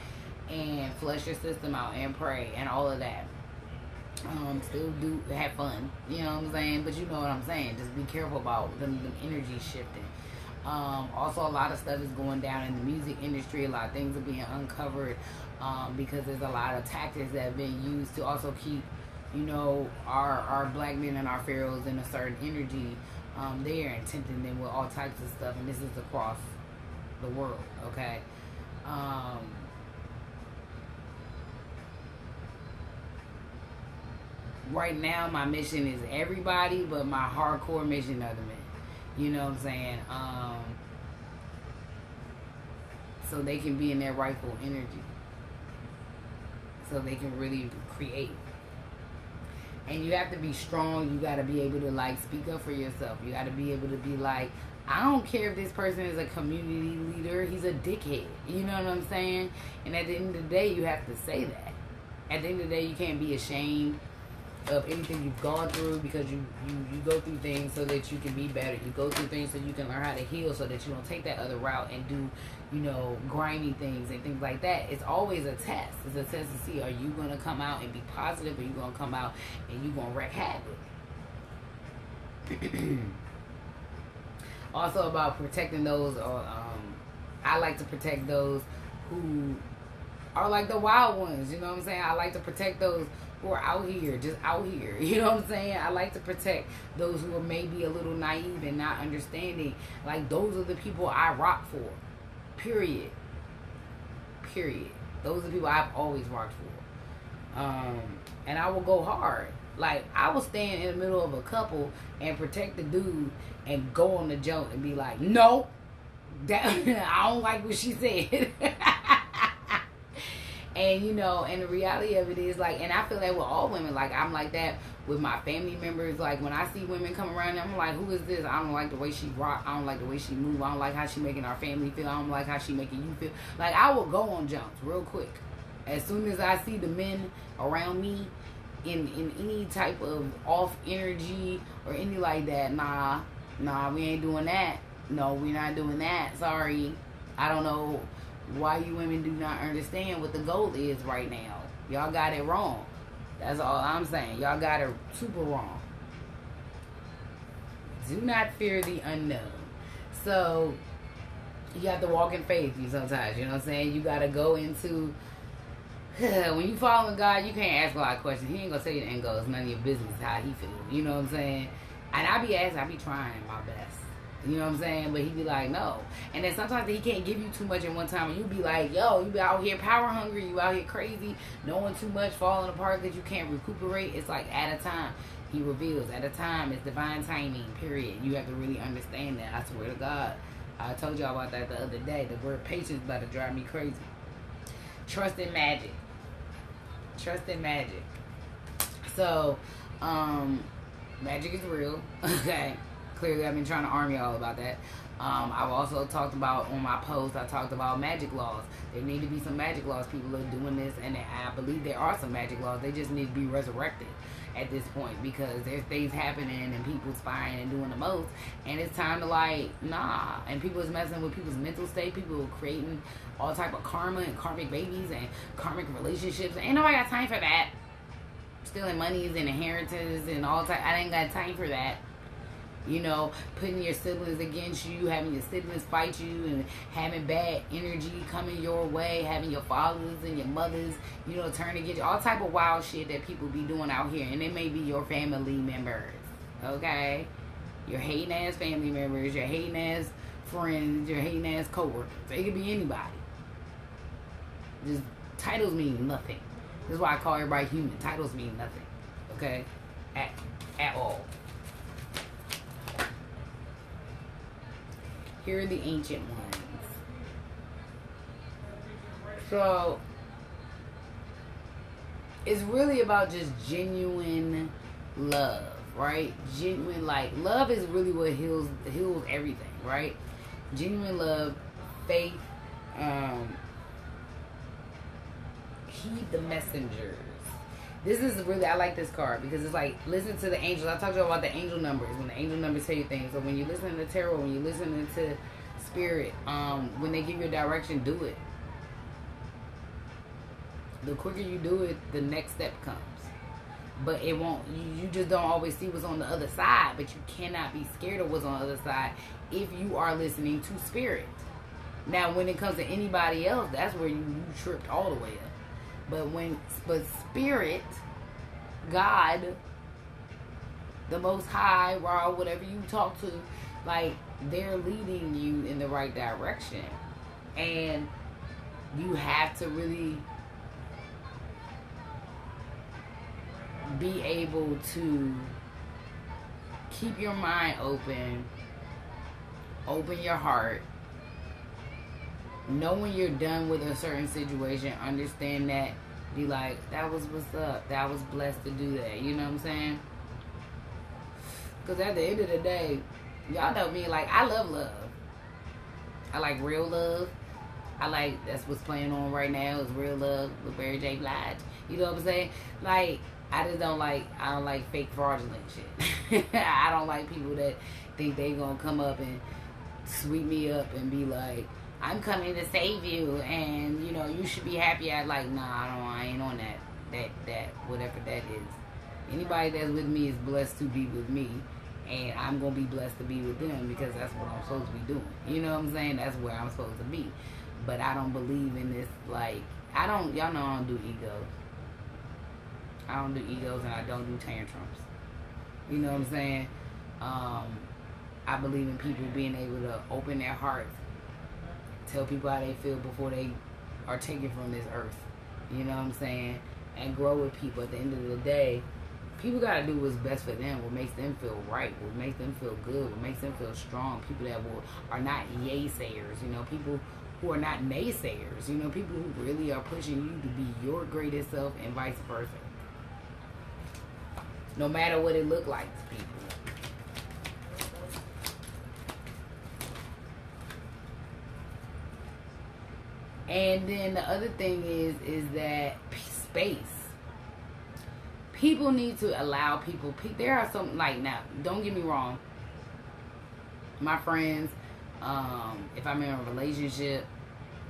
And flush your system out and pray and all of that. Still do have fun, you know what I'm saying? But you know what I'm saying. Just be careful about them energy shifting. Also, a lot of stuff is going down in the music industry. A lot of things are being uncovered because there's a lot of tactics that have been used to also keep, you know, our black men and our pharaohs in a certain energy there, and tempting them with all types of stuff. And this is across the world, okay? Right now, my mission is everybody, but my hardcore mission are the men. You know what I'm saying? So they can be in their rightful energy. So they can really create. And you have to be strong. You got to be able to, like, speak up for yourself. You got to be able to be like, I don't care if this person is a community leader. He's a dickhead. You know what I'm saying? And at the end of the day, you have to say that. At the end of the day, you can't be ashamed of anything you've gone through, because you go through things so that you can be better. You go through things so you can learn how to heal, so that you don't take that other route and do, you know, grimy things and things like that. It's always a test. It's a test to see, are you going to come out and be positive, or you going to come out and you going to wreak havoc. Also about protecting those, I like to protect those who are like the wild ones, you know what I'm saying? I like to protect those who are out here, just out here, you know what I'm saying? I like to protect those who are maybe a little naive and not understanding. Like, those are the people I rock for, period. Those are the people I've always rocked for. And I will go hard. Like, I will stand in the middle of a couple and protect the dude and go on the joke and be like, no, that, I don't like what she said. And, you know, and the reality of it is, like, and I feel that with all women. Like, I'm like that with my family members. Like, when I see women come around, I'm like, who is this? I don't like the way she rock. I don't like the way she move. I don't like how she making our family feel. I don't like how she making you feel. Like, I will go on jumps real quick. As soon as I see the men around me in any type of off energy or anything like that, nah, we ain't doing that. No, we're not doing that. Sorry. I don't know why you women do not understand what the goal is right now. Y'all got it wrong. That's all I'm saying. Y'all got it super wrong. Do not fear the unknown. So, you have to walk in faith sometimes. You know what I'm saying? You got to go into... when you follow God, you can't ask a lot of questions. He ain't going to tell you the end goal. It's none of your business how he feels. You know what I'm saying? And I be asking, I be trying my best. You know what I'm saying? But he be like, no. And then sometimes he can't give you too much at one time. And you be like, yo, you be out here power hungry. You out here crazy. Knowing too much, falling apart because you can't recuperate. It's like at a time. He reveals. At a time, it's divine timing, period. You have to really understand that. I swear to God. I told y'all about that the other day. The word patience about to drive me crazy. Trust in magic. Trust in magic. So, magic is real. Okay. Clearly, I've been trying to arm y'all about that. I've also talked about, on my post, I talked about magic laws. There need to be some magic laws. People are doing this, and I believe there are some magic laws. They just need to be resurrected at this point, because there's things happening and people spying and doing the most, and it's time to, like, nah. And people is messing with people's mental state. People are creating all type of karma and karmic babies and karmic relationships. Ain't nobody got time for that. Stealing monies and inheritances and all type. I ain't got time for that. You know, putting your siblings against you, having your siblings fight you, and having bad energy coming your way, having your fathers and your mothers, you know, turn against you. All type of wild shit that people be doing out here. And it may be your family members, okay? Your hating ass family members, your hating ass friends, your hating ass coworkers. It could be anybody. Just titles mean nothing. This is why I call everybody human. Titles mean nothing, okay? At all. Here are the ancient ones. So, it's really about just genuine love, right? Genuine, like, love is really what heals everything, right? Genuine love, faith, heed the messengers. This is really, I like this card because it's like, listen to the angels. I talked to you about the angel numbers, when the angel numbers tell you things. So when you listen to tarot, when you listen to spirit, when they give you a direction, do it. The quicker you do it, the next step comes. But it won't, you just don't always see what's on the other side. But you cannot be scared of what's on the other side if you are listening to spirit. Now, when it comes to anybody else, that's where you tripped all the way up. But spirit, God, the Most High, Ra, whatever you talk to, like, they're leading you in the right direction. And you have to really be able to keep your mind open your heart, know when you're done with a certain situation, understand that, be like, that was what's up, that was blessed to do that, you know what I'm saying? Because at the end of the day, y'all know me, like, I love love. I like real love. I like, that's what's playing on right now, is Real Love with Mary J. Blige. You know what I'm saying? Like, I don't like fake fraudulent shit. I don't like people that think they gonna come up and sweep me up and be like, I'm coming to save you, and you know, you should be happy. I like, nah, I ain't on that whatever that is. Anybody that's with me is blessed to be with me, and I'm gonna be blessed to be with them because that's what I'm supposed to be doing. You know what I'm saying? That's where I'm supposed to be. But I don't believe in this, like, y'all know I don't do egos. I don't do egos, and I don't do tantrums. You know what I'm saying? I believe in people being able to open their hearts, tell people how they feel before they are taken from this earth. You know what I'm saying? And grow with people. At the end of the day, people got to do what's best for them, what makes them feel right, what makes them feel good, what makes them feel strong. People that are not yaysayers, you know, people who are not naysayers, you know, people who really are pushing you to be your greatest self and vice versa. No matter what it look like to people. And then the other thing is that space. People need to allow people. There are some, like, now, don't get me wrong. My friends, if I'm in a relationship,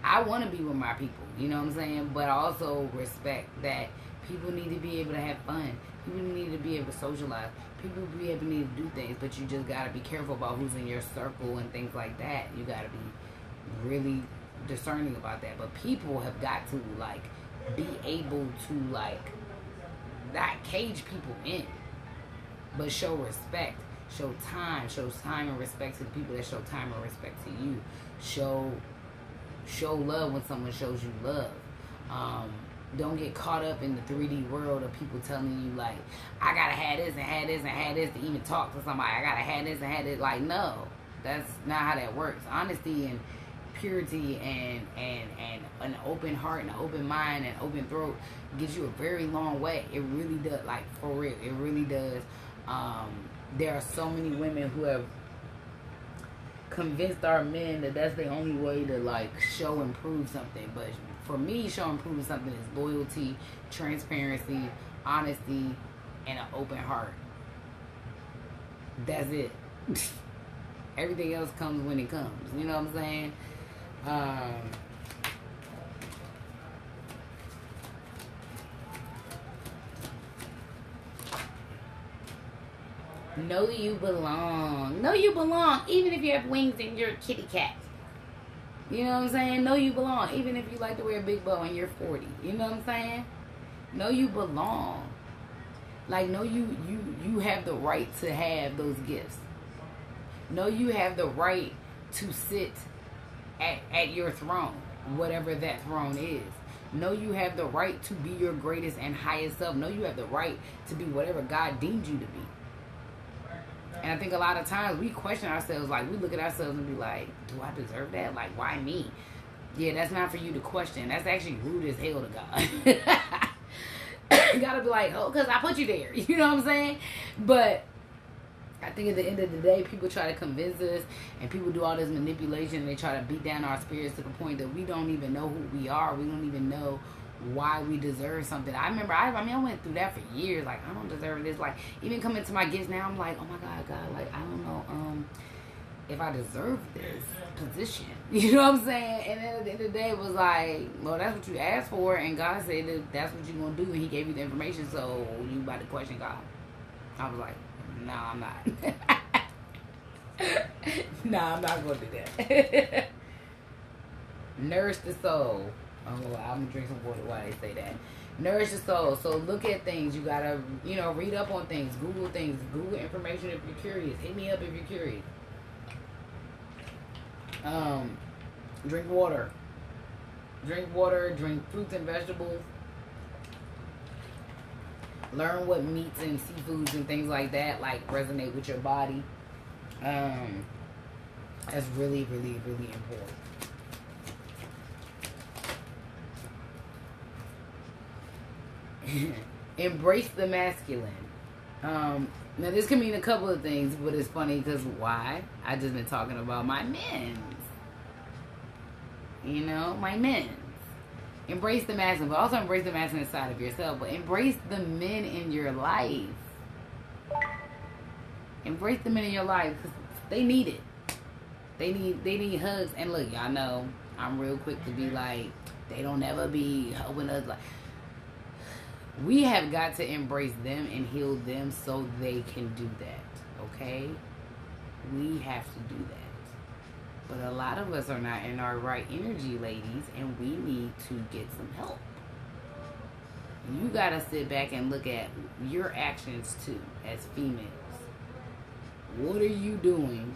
I want to be with my people. You know what I'm saying? But I also respect that people need to be able to have fun. People need to be able to socialize. People need to do things. But you just got to be careful about who's in your circle and things like that. You got to be really discerning about that. But people have got to, like, be able to, like, not cage people in, but show respect, show time and respect to the people that show time and respect to you. Show love when someone shows you love. Don't get caught up in the 3D world of people telling you, like, I gotta have this and have this and have this to even talk to somebody. I gotta have this and have this. Like, no, that's not how that works. Honesty and purity and an open heart and an open mind and open throat gets you a very long way. It really does, like, for real, it really does. There are so many women who have convinced our men that that's the only way to, like, show and prove something. But for me, show and prove something is loyalty, transparency, honesty, and an open heart. That's it. Everything else comes when it comes. You know what I'm saying? Know you belong. Know you belong, even if you have wings and you're a kitty cat. You know what I'm saying? Know you belong, even if you like to wear a big bow and you're 40. You know what I'm saying? Know you belong. Like, know you have the right to have those gifts. Know you have the right to sit at your throne, whatever that throne is. Know you have the right to be your greatest and highest self. Know you have the right to be whatever God deemed you to be. And I think a lot of times we question ourselves, like, we look at ourselves and be like, do I deserve that? Like, why me? Yeah, that's not for you to question. That's actually rude as hell to God. You gotta be like, oh, because I put you there. You know what I'm saying? But I think at the end of the day, people try to convince us, and people do all this manipulation, and they try to beat down our spirits to the point that we don't even know who we are. We don't even know why we deserve something. I remember, I mean, I went through that for years. Like, I don't deserve this. Like, even coming to my gifts now, I'm like, oh my God, like, I don't know, if I deserve this position. You know what I'm saying? And then at the end of the day, it was like, well, that's what you asked for, and God said that that's what you're going to do, and he gave you the information, so you about to question God. I was like, no, I'm not. No, I'm not going to do that. Nourish the soul. Oh, I'm going to drink some water while they say that. Nourish the soul. So look at things. You got to, read up on things. Google things. Google information if you're curious. Hit me up if you're curious. Drink water. Drink water. Drink fruits and vegetables. Learn what meats and seafoods and things like that resonate with your body. That's really, really, really important. Embrace the masculine. Now this can mean a couple of things, but it's funny because why? I just been talking about my men's. My men's. Embrace the masculine, but also embrace the masculine side of yourself. But embrace the men in your life. Embrace the men in your life because they need it. They need hugs. And look, y'all know I'm real quick to be like, they don't ever be helping us. Like, we have got to embrace them and heal them so they can do that. Okay? We have to do that. But a lot of us are not in our right energy, ladies, and we need to get some help. You got to sit back and look at your actions too as females. What are you doing?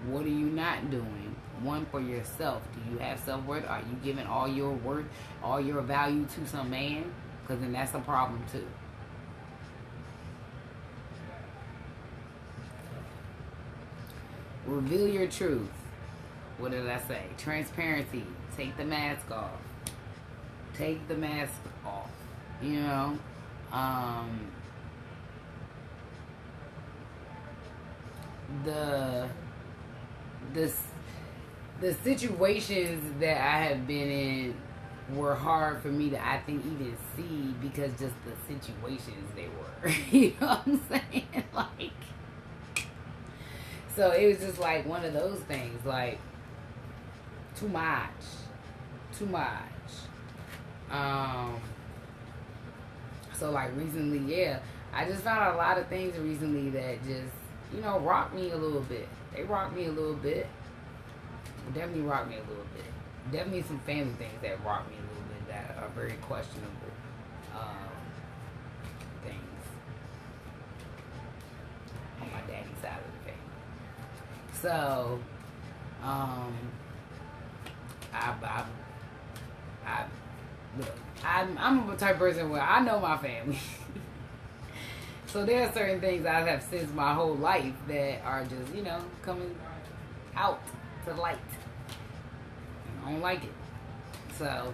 What are you not doing? One, for yourself. Do you have self-worth? Are you giving all your worth, all your value to some man? Because then that's a problem too. Reveal your truth. What did I say? Transparency. Take the mask off. Take the mask off. The situations that I have been in were hard for me to, I think, even see because just the situations they were. You know what I'm saying? So it was just like one of those things, like too much. So like recently, yeah, I just found out a lot of things recently that just, rocked me a little bit. They rocked me a little bit. Definitely rocked me a little bit. Definitely some family things that rocked me a little bit that are very questionable things on my daddy's side of the family. So, I'm a type of person where I know my family. So there are certain things I have sensed my whole life that are just, coming out to light. I don't like it. So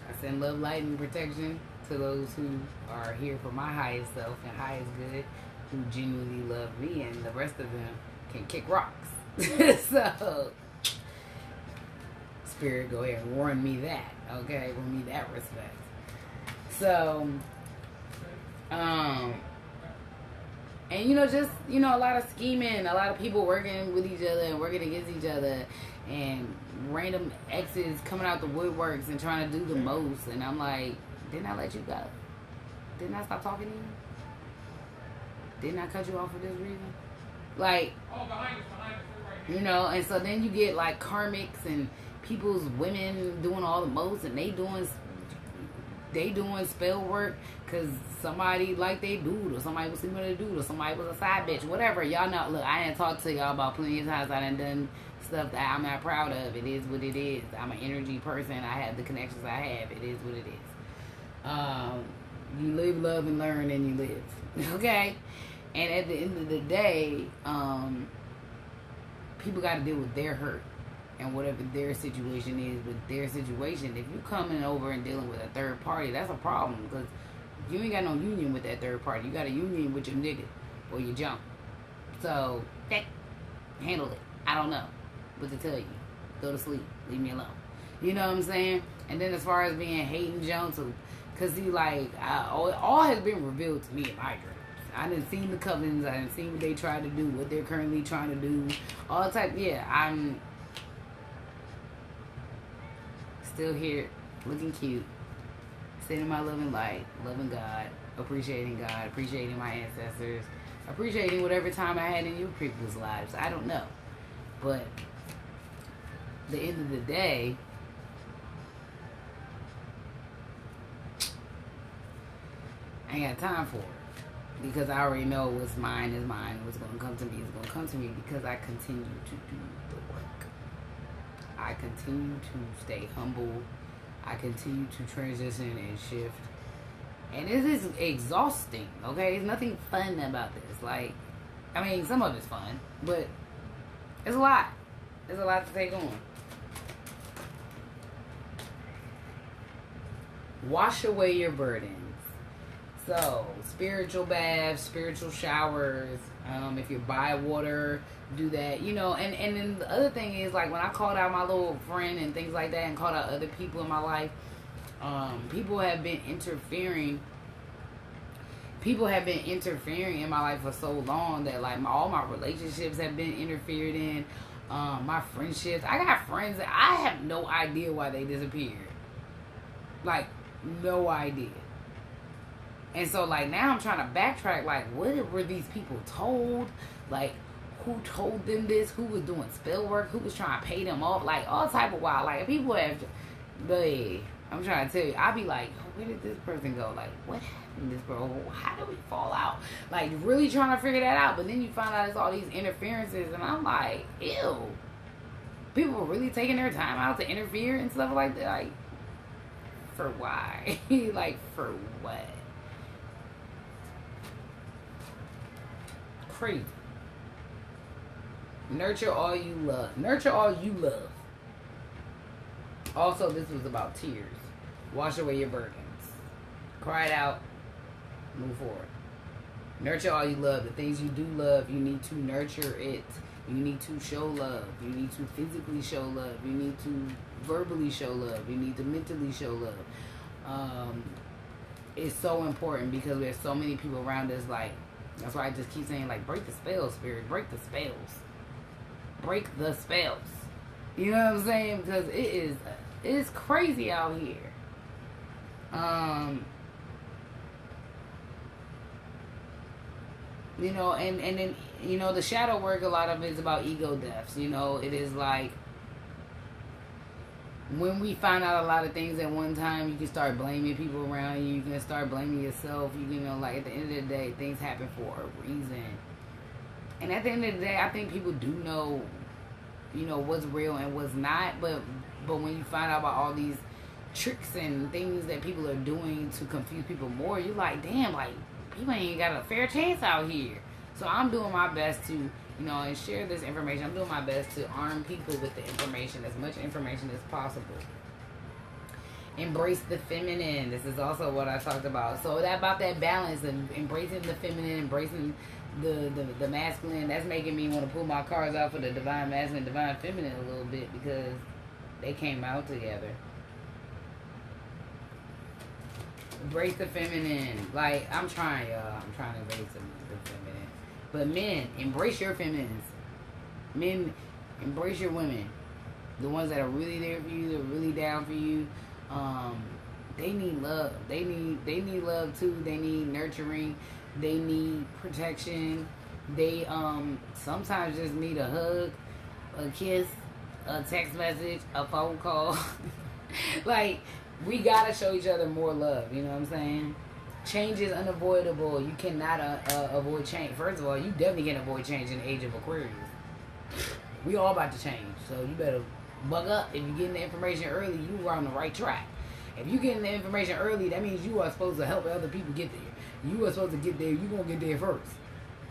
I send love, light, and protection to those who are here for my highest self and highest good, who genuinely love me, and the rest of them can kick rocks. So Spirit, go ahead and warn me that, okay? Warn me that respect. So, and just, a lot of scheming, a lot of people working with each other and working against each other, and random exes coming out the woodworks and trying to do the most. And I'm like, didn't I let you go? Didn't I stop talking to you? Didn't I cut you off for this reason? Like, and so then you get like karmics and people's women doing all the most, and they doing spell work because somebody like they dude, or somebody was sleeping with a dude, or somebody was a side bitch, whatever. Y'all know, look, I didn't talk to y'all about plenty of times I done stuff that I'm not proud of. It is what it is. I'm an energy person. I have the connections I have. It is what it is. You live, love, and learn, and you live. Okay? And at the end of the day, people got to deal with their hurt and whatever their situation is with their situation. If you coming over and dealing with a third party, that's a problem, because you ain't got no union with that third party. You got a union with your nigga or your junk. So, handle it. I don't know what to tell you. Go to sleep. Leave me alone. You know what I'm saying? And then as far as being hating Jones, because he like, all has been revealed to me in my dreams. I didn't see the covens. I didn't see what they tried to do, what they're currently trying to do. All type, yeah, I'm still here, looking cute, sitting in my loving light, loving God, appreciating my ancestors, appreciating whatever time I had in your people's lives. I don't know. But the end of the day, I ain't got time for it. Because I already know what's mine is mine. What's going to come to me is going to come to me, because I continue to do the work. I continue to stay humble. I continue to transition and shift. And it is exhausting, okay? There's nothing fun about this. Like, I mean, some of it's fun, but it's a lot. There's a lot to take on. Wash away your burdens. So, spiritual baths, spiritual showers. If you buy water, do that. You know, and then the other thing is, like, when I called out my little friend and things like that, and called out other people in my life, people have been interfering. People have been interfering in my life for so long that, like, all my relationships have been interfered in. My friendships. I got friends that I have no idea why they disappeared. Like, no idea. And so, like, now I'm trying to backtrack. Like, what were these people told? Like, who told them this? Who was doing spell work? Who was trying to pay them off? Like, all type of wild. Like, people have... But I'm trying to tell you. I'll be like, where did this person go? Like, what happened to this girl? How did we fall out? Like, really trying to figure that out. But then you find out it's all these interferences. And I'm like, ew. People were really taking their time out to interfere and stuff like that. Like, for why? Like, for what? Crazy. Nurture all you love. Nurture all you love. Also, this was about tears. Wash away your burdens. Cry it out. Move forward. Nurture all you love. The things you do love, you need to nurture it. You need to show love. You need to physically show love. You need to verbally show love. You need to mentally show love. It's so important because there's so many people around us. Like, that's why I just keep saying, like, break the spells, spirit. Break the spells. Break the spells. You know what I'm saying? Because it's crazy out here. You know, and then, you know, the shadow work, a lot of it is about ego deaths. You know, it is like, when we find out a lot of things at one time, you can start blaming people around you. You can start blaming yourself. You know, like, at the end of the day, things happen for a reason. And at the end of the day, I think people do know, you know, what's real and what's not. But when you find out about all these tricks and things that people are doing to confuse people more, you're like, damn, like, people ain't got a fair chance out here. So I'm doing my best to, you know, and share this information. I'm doing my best to arm people with the information, as much information as possible. Embrace the feminine. This is also what I talked about. So that about that balance and embracing the feminine, embracing the masculine. That's making me want to pull my cards out for the divine masculine, divine feminine a little bit, because they came out together. Embrace the feminine. Like, I'm trying, y'all. I'm trying to embrace the feminine. But men, embrace your feminines. Men, embrace your women. The ones that are really there for you, that are really down for you. They need love. They need love too. They need nurturing. They need protection. They sometimes just need a hug, a kiss, a text message, a phone call. Like, we gotta show each other more love. You know what I'm saying? Change is unavoidable. You cannot avoid change. First of all, you definitely can't avoid change in the age of Aquarius. We all about to change, so you better bug up. If you're getting the information early, you are on the right track. If you're getting the information early, that means you are supposed to help other people get there. You are supposed to get there. You're going to get there first.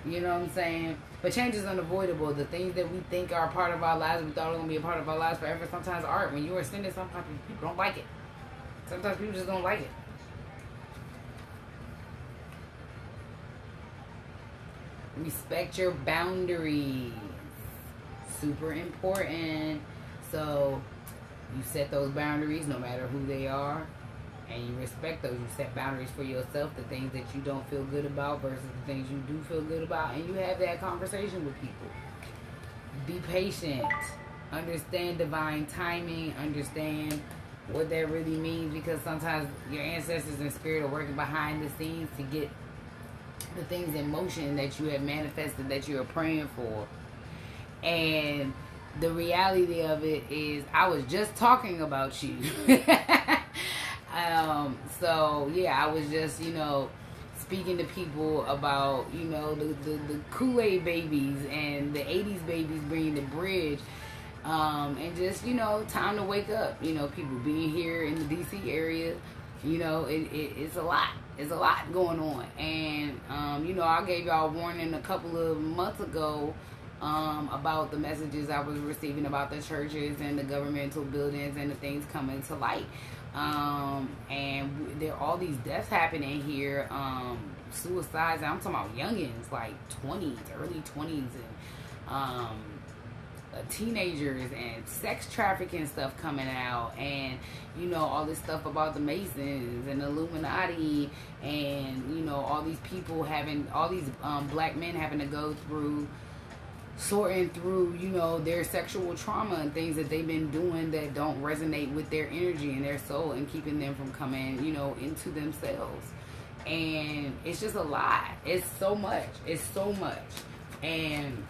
You know what I'm saying? But change is unavoidable. The things that we think are a part of our lives, we thought were going to be a part of our lives forever, sometimes aren't. When you are ascended, sometimes people don't like it. Sometimes people just don't like it. Respect your boundaries. Super important. So, you set those boundaries no matter who they are, and you respect those. You set boundaries for yourself, the things that you don't feel good about versus the things you do feel good about, and you have that conversation with people. Be patient. Understand divine timing. Understand what that really means, because sometimes your ancestors and spirit are working behind the scenes to get the things in motion that you have manifested, that you are praying for. And the reality of it is, I was just talking about you. So yeah, I was just, speaking to people about, the Kool-Aid babies and the 80s babies bringing the bridge. And just, time to wake up. People being here in the DC area, it's a lot. It's a lot going on. And, I gave y'all a warning a couple of months ago about the messages I was receiving about the churches and the governmental buildings and the things coming to light. And there are all these deaths happening here, suicides. I'm talking about youngins, like 20s, early 20s, and teenagers, and sex trafficking stuff coming out, and all this stuff about the Masons and the Illuminati, and all these people having, all these black men having to go through, sorting through, their sexual trauma and things that they've been doing that don't resonate with their energy and their soul, and keeping them from coming, into themselves. And it's just a lot. It's so much. And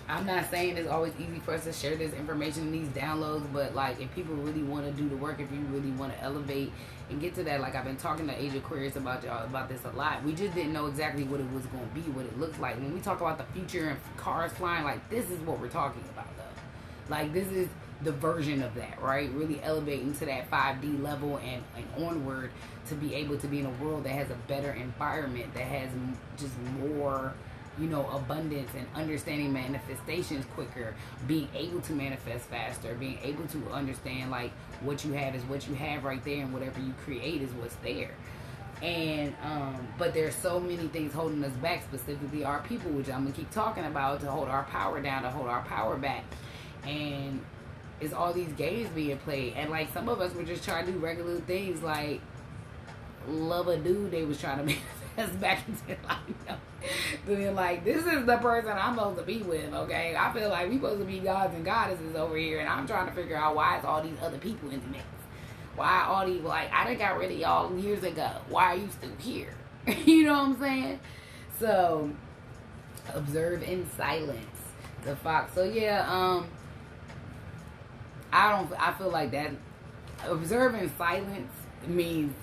I'm not saying it's always easy for us to share this information and these downloads, but like, if people really want to do the work, if you really want to elevate and get to that, like I've been talking to Age Aquarius about y'all about this a lot. We just didn't know exactly what it was going to be, what it looks like. When we talk about the future and cars flying, like, this is what we're talking about, though. Like, this is the version of that, right? Really elevating to that 5D level and onward, to be able to be in a world that has a better environment, that has just more, abundance, and understanding manifestations quicker, being able to manifest faster, being able to understand, like, what you have is what you have right there, and whatever you create is what's there. And but there's so many things holding us back, specifically our people, which I'm gonna keep talking about, to hold our power down, to hold our power back. And it's all these games being played, and like, some of us were just trying to do regular things, like love a dude they was trying to manifest back into life. Being like, this is the person I'm supposed to be with, okay? I feel like we supposed to be gods and goddesses over here, and I'm trying to figure out why it's all these other people in the mix. Why all these, like, I done got rid of y'all years ago. Why are you still here? You know what I'm saying? So, observe in silence. The fox. So yeah, I feel like that observe in silence means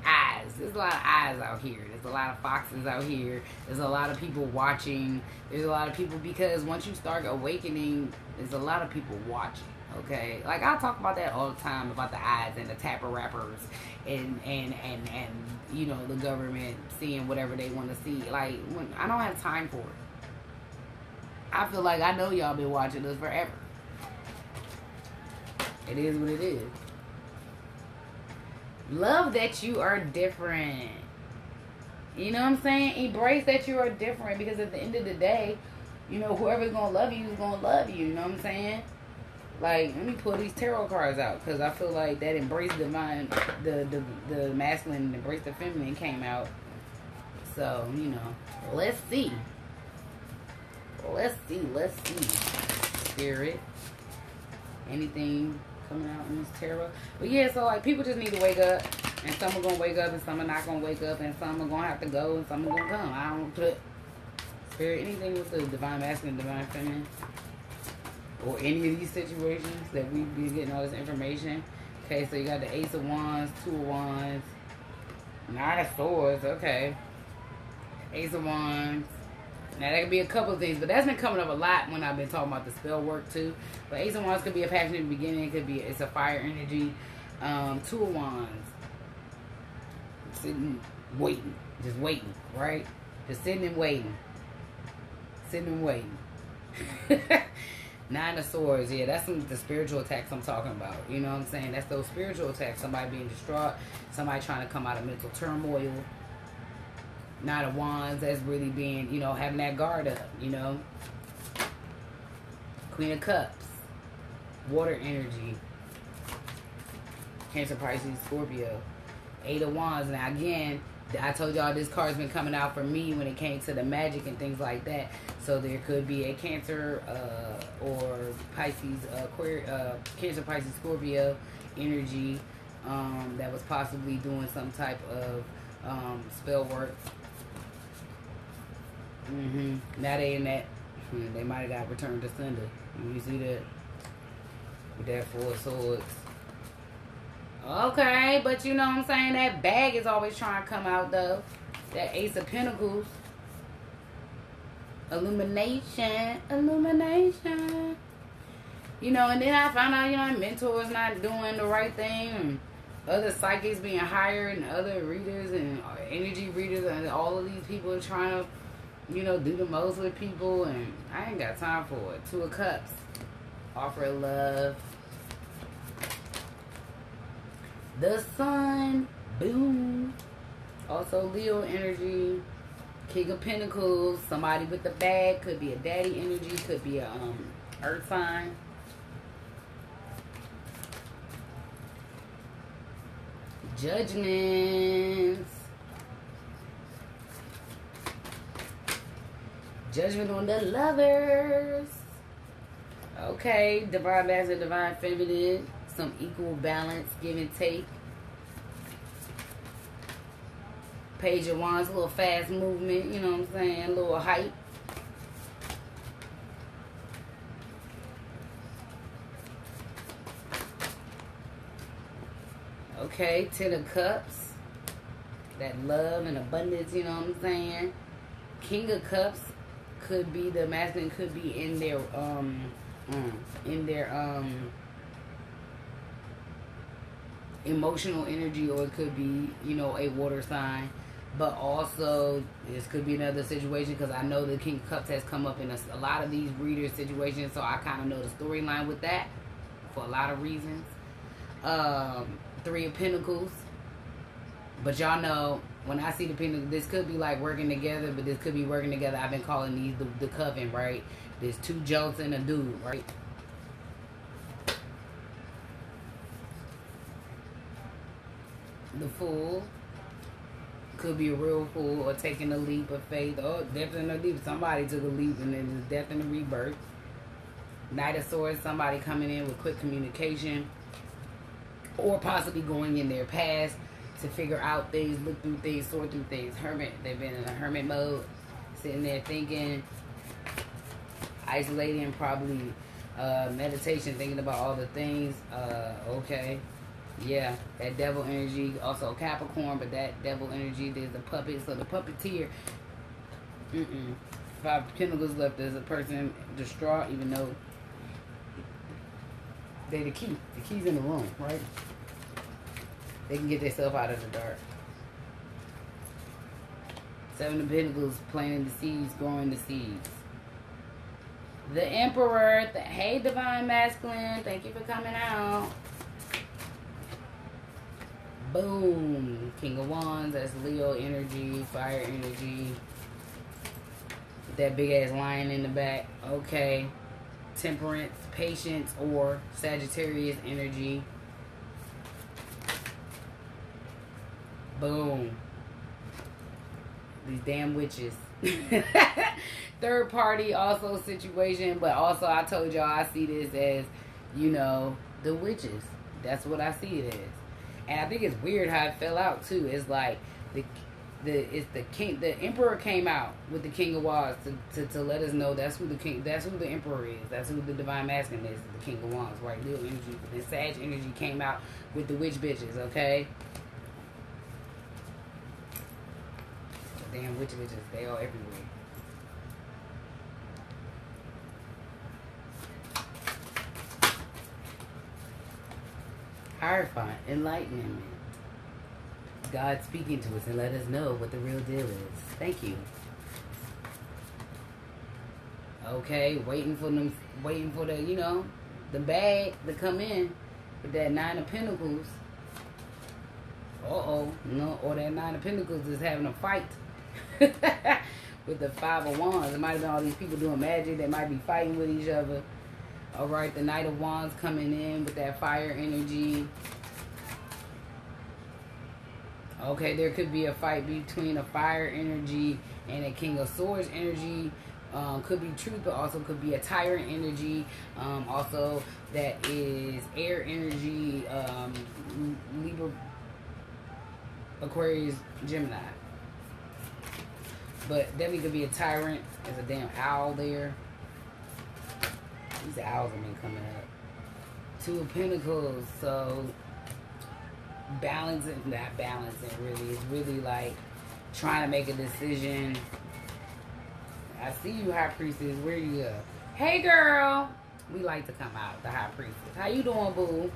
eyes. There's a lot of eyes out here. There's a lot of foxes out here. There's a lot of people watching. There's a lot of people, because once you start awakening, there's a lot of people watching. Okay, like, I talk about that all the time, about the eyes and the tapper rappers and the government seeing whatever they want to see. Like, I don't have time for it. I feel like I know y'all been watching us forever. It is what it is. Love that you are different. You know what I'm saying? Embrace that you are different, because at the end of the day, whoever's going to love you is going to love you. You know what I'm saying? Like, let me pull these tarot cards out, because I feel like that embrace divine, the masculine, and embrace the feminine came out. So, let's see. Let's see. Spirit. Anything coming out in this tarot? But yeah, so like, people just need to wake up, and some are gonna wake up, and some are not gonna wake up, and some are gonna have to go, and some are gonna come. I don't put spirit, anything with the divine masculine, divine feminine, or any of these situations that we've been getting all this information. Okay, so you got the Ace of Wands, Two of Wands, Knight of Swords. Okay, Ace of Wands. Now, that could be a couple of things, but that's been coming up a lot when I've been talking about the spell work too. But Ace of Wands could be a passionate beginning. It could be, it's a fire energy. Two of Wands, sitting, waiting, just waiting, right? Just sitting and waiting. Nine of Swords, yeah, that's the spiritual attacks I'm talking about. You know what I'm saying? That's those spiritual attacks. Somebody being distraught, somebody trying to come out of mental turmoil. Knight of Wands, that's really being, having that guard up, Queen of Cups, water energy. Cancer, Pisces, Scorpio. 8 of Wands. Now again, I told y'all this card's been coming out for me when it came to the magic and things like that. So there could be a Cancer or Pisces, Cancer, Pisces, Scorpio energy that was possibly doing some type of spell work. Now they in that, they might have got returned to sender. You see that? With that 4 of Swords. Okay, but you know what I'm saying? That bag is always trying to come out, though. That Ace of Pentacles. Illumination. Illumination. You know, and then I found out, you know, mentors not doing the right thing. And other psychics being hired and other readers and energy readers. And all of these people are trying to, you know, do the most with people. And I ain't got time for it. 2 of Cups. Offer love. The Sun, boom. Also Leo energy, King of Pentacles, somebody with the bag, could be a daddy energy, could be a earth sign. Judgments. Judgment on the Lovers. Okay, divine masculine, divine feminine. Some equal balance, give and take. Page of Wands, a little fast movement, you know what I'm saying? A little hype. Okay, 10 of Cups. That love and abundance, you know what I'm saying? King of Cups could be the masculine, could be in their emotional energy, or it could be, you know, a water sign. But also this could be another situation, because I know the King of Cups has come up in a lot of these reader situations, so I kind of know the storyline with that for a lot of reasons. 3 of Pentacles. But y'all know, when I see the Pentacles, this could be like working together, but this could be working together. I've been calling these the coven, right? There's 2 jolts and a dude, right? The Fool could be a real fool, or taking a leap of faith, or death in a leap. Somebody took a leap and then there's death in a rebirth. Knight of Swords, somebody coming in with quick communication, or possibly going in their past to figure out things, look through things, sort through things. Hermit, they've been in a hermit mode, sitting there thinking, isolating, probably meditation, thinking about all the things. Okay. Yeah, that devil energy, also Capricorn, but that devil energy, there's the puppet. So the puppeteer, 5 Pentacles left, there's a person distraught, even though they're the key. The key's in the room, right? They can get themselves out of the dark. 7 of Pentacles, planting the seeds, growing the seeds. The Emperor, hey Divine Masculine, thank you for coming out. Boom. King of Wands, that's Leo energy, fire energy. With that big ass lion in the back. Okay. Temperance, patience, or Sagittarius energy. Boom. These damn witches. Third party also situation, but also I told y'all I see this as, you know, the witches. That's what I see it as. And I think it's weird how it fell out too. It's like the Emperor came out with the King of Wands to let us know that's who the Emperor is. That's who the Divine Masculine is, the King of Wands, right? Leo energy. The Sag energy came out with the witch bitches, okay? The damn witch bitches, they all everywhere. Hierophant, enlightenment. God speaking to us and let us know what the real deal is. Thank you. Okay, waiting for the, you know, the bag to come in with that 9 of Pentacles. No, or that 9 of Pentacles is having a fight with the 5 of Wands. It might have been all these people doing magic. They might be fighting with each other. All right, the Knight of Wands coming in with that fire energy. Okay, there could be a fight between a fire energy and a King of Swords energy. Could be truth, but also could be a tyrant energy. Also, that is air energy, Libra, Aquarius, Gemini. But definitely could be a tyrant. There's a damn owl there. These owls have been coming up. Two of Pentacles. So balancing, not balancing really. It's really like trying to make a decision. I see you, High Priestess. Where you go? Hey, girl. We like to come out, the High Priestess. How you doing, boo?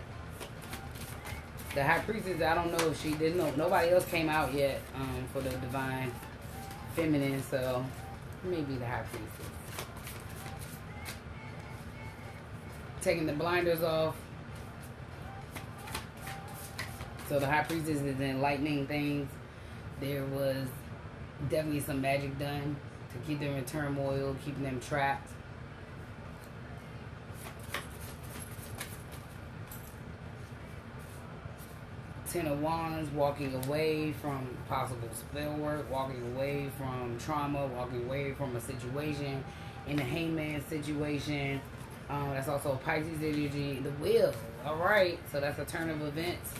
The High Priestess, I don't know if she didn't know. Nobody else came out yet for the Divine Feminine, so maybe the High Priestess. Taking the blinders off. So the High Priestess is enlightening things. There was definitely some magic done to keep them in turmoil, keeping them trapped. Ten of Wands, walking away from possible spell work, walking away from trauma, walking away from a situation. In the Hangman situation, that's also a Pisces energy. The Wheel, all right, so that's a turn of events,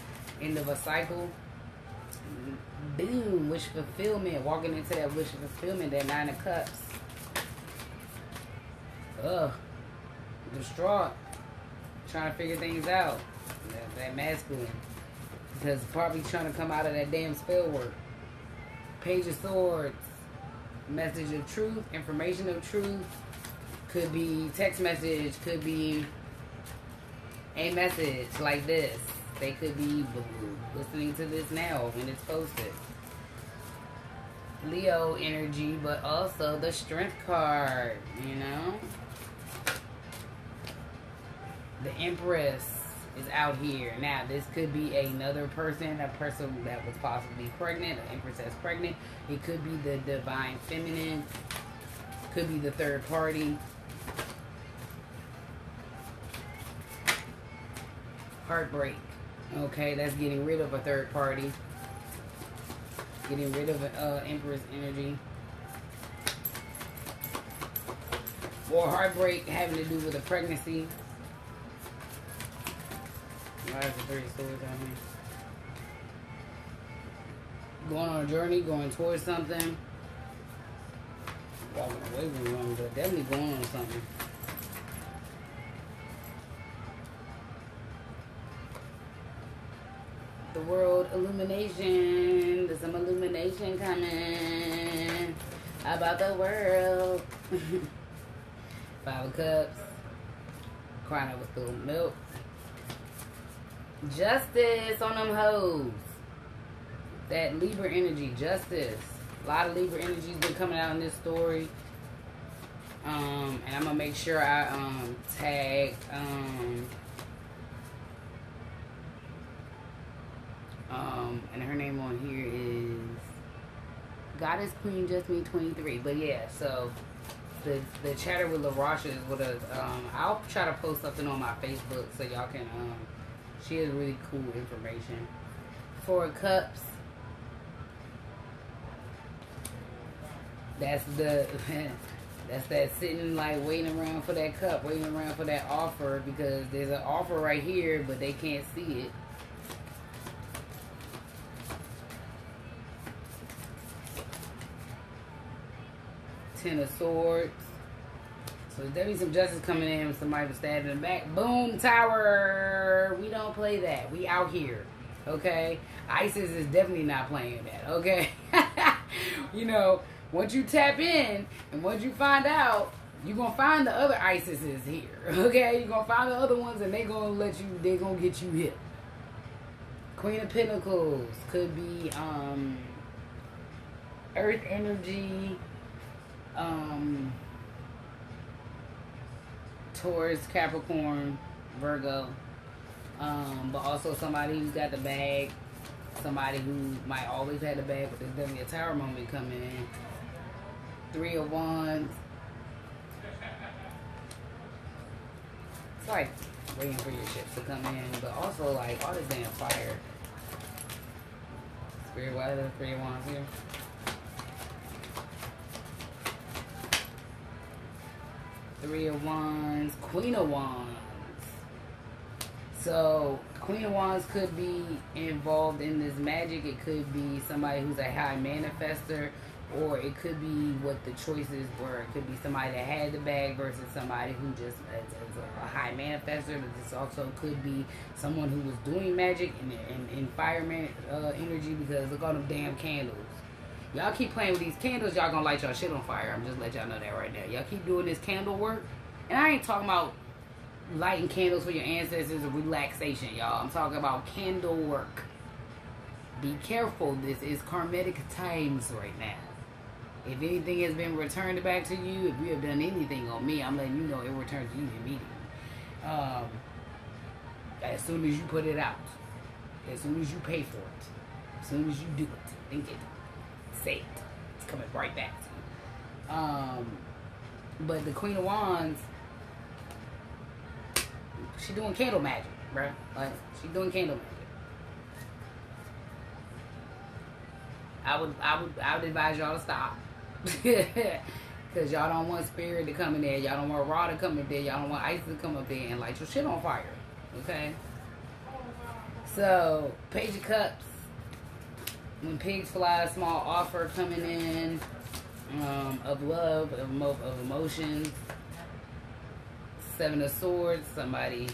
end of a cycle. Boom, wish fulfillment, walking into that wish fulfillment, that Nine of Cups. Distraught, trying to figure things out. That masculine, because probably trying to come out of that damn spell work. Page of Swords, message of truth, information of truth. Could be text message, could be a message like this. They could be listening to this now when it's posted. Leo energy, but also the Strength card, you know? The Empress is out here. Now, this could be another person, a person that was possibly pregnant, an Empress that's pregnant. It could be the Divine Feminine. Could be the third party. Heartbreak. Okay, that's getting rid of a third party. Getting rid of Empress energy. Or heartbreak having to do with a pregnancy. Why is the Three of Swords on here? Going on a journey, going towards something. Walking away from one, but definitely going on something. The world illumination. There's some illumination coming about the world. Five of Cups. Crying over spilled milk. Justice on them hoes. That Libra energy. Justice. A lot of Libra energy has been coming out in this story. And I'm going to make sure I tag... and her name on here is Goddess Queen Just Me 23. But yeah, so the chatter with LaRasha is what I'll try to post something on my Facebook so y'all can she has really cool information. Four of Cups. That's the that's that sitting like waiting around for that cup, waiting around for that offer, because there's an offer right here but they can't see it. Ten of Swords. So there's definitely some justice coming in. Somebody was stabbed in the back. Boom, tower. We don't play that. We out here. Okay? ISIS is definitely not playing that. Okay? You know, once you tap in and once you find out, you're going to find the other ISISes here. Okay? You're going to find the other ones and they're going to get you hit. Queen of Pentacles. Could be Earth energy. Taurus, Capricorn, Virgo, but also somebody who's got the bag, somebody who might always have the bag, but there's definitely a tower moment coming in. Three of Wands. It's like waiting for your ships to come in, but also like all this damn fire. Spirit, why are the 3 of Wands here? Three of Wands, Queen of Wands. So, Queen of Wands could be involved in this magic. It could be somebody who's a high manifester, or it could be what the choices were. It could be somebody that had the bag versus somebody who just is a high manifester. But this also could be someone who was doing magic in fireman energy, because look at all them damn candles. Y'all keep playing with these candles, y'all gonna light y'all shit on fire. I'm just letting y'all know that right now. Y'all keep doing this candle work. And I ain't talking about lighting candles for your ancestors or relaxation, y'all. I'm talking about candle work. Be careful. This is karmic times right now. If anything has been returned back to you, if you have done anything on me, I'm letting you know it returns to you immediately. As soon as you put it out. As soon as you pay for it. As soon as you do it. Think it. Say it. It's coming right back to you. But the Queen of Wands, she doing candle magic, bruh. Like, she doing candle magic. I would advise y'all to stop. Because y'all don't want spirit to come in there. Y'all don't want Ra to come in there. Y'all don't want Isis to come up there and light your shit on fire. Okay? So, Page of Cups. When pigs fly, small offer coming in of love, of emotions. 7 of Swords, somebody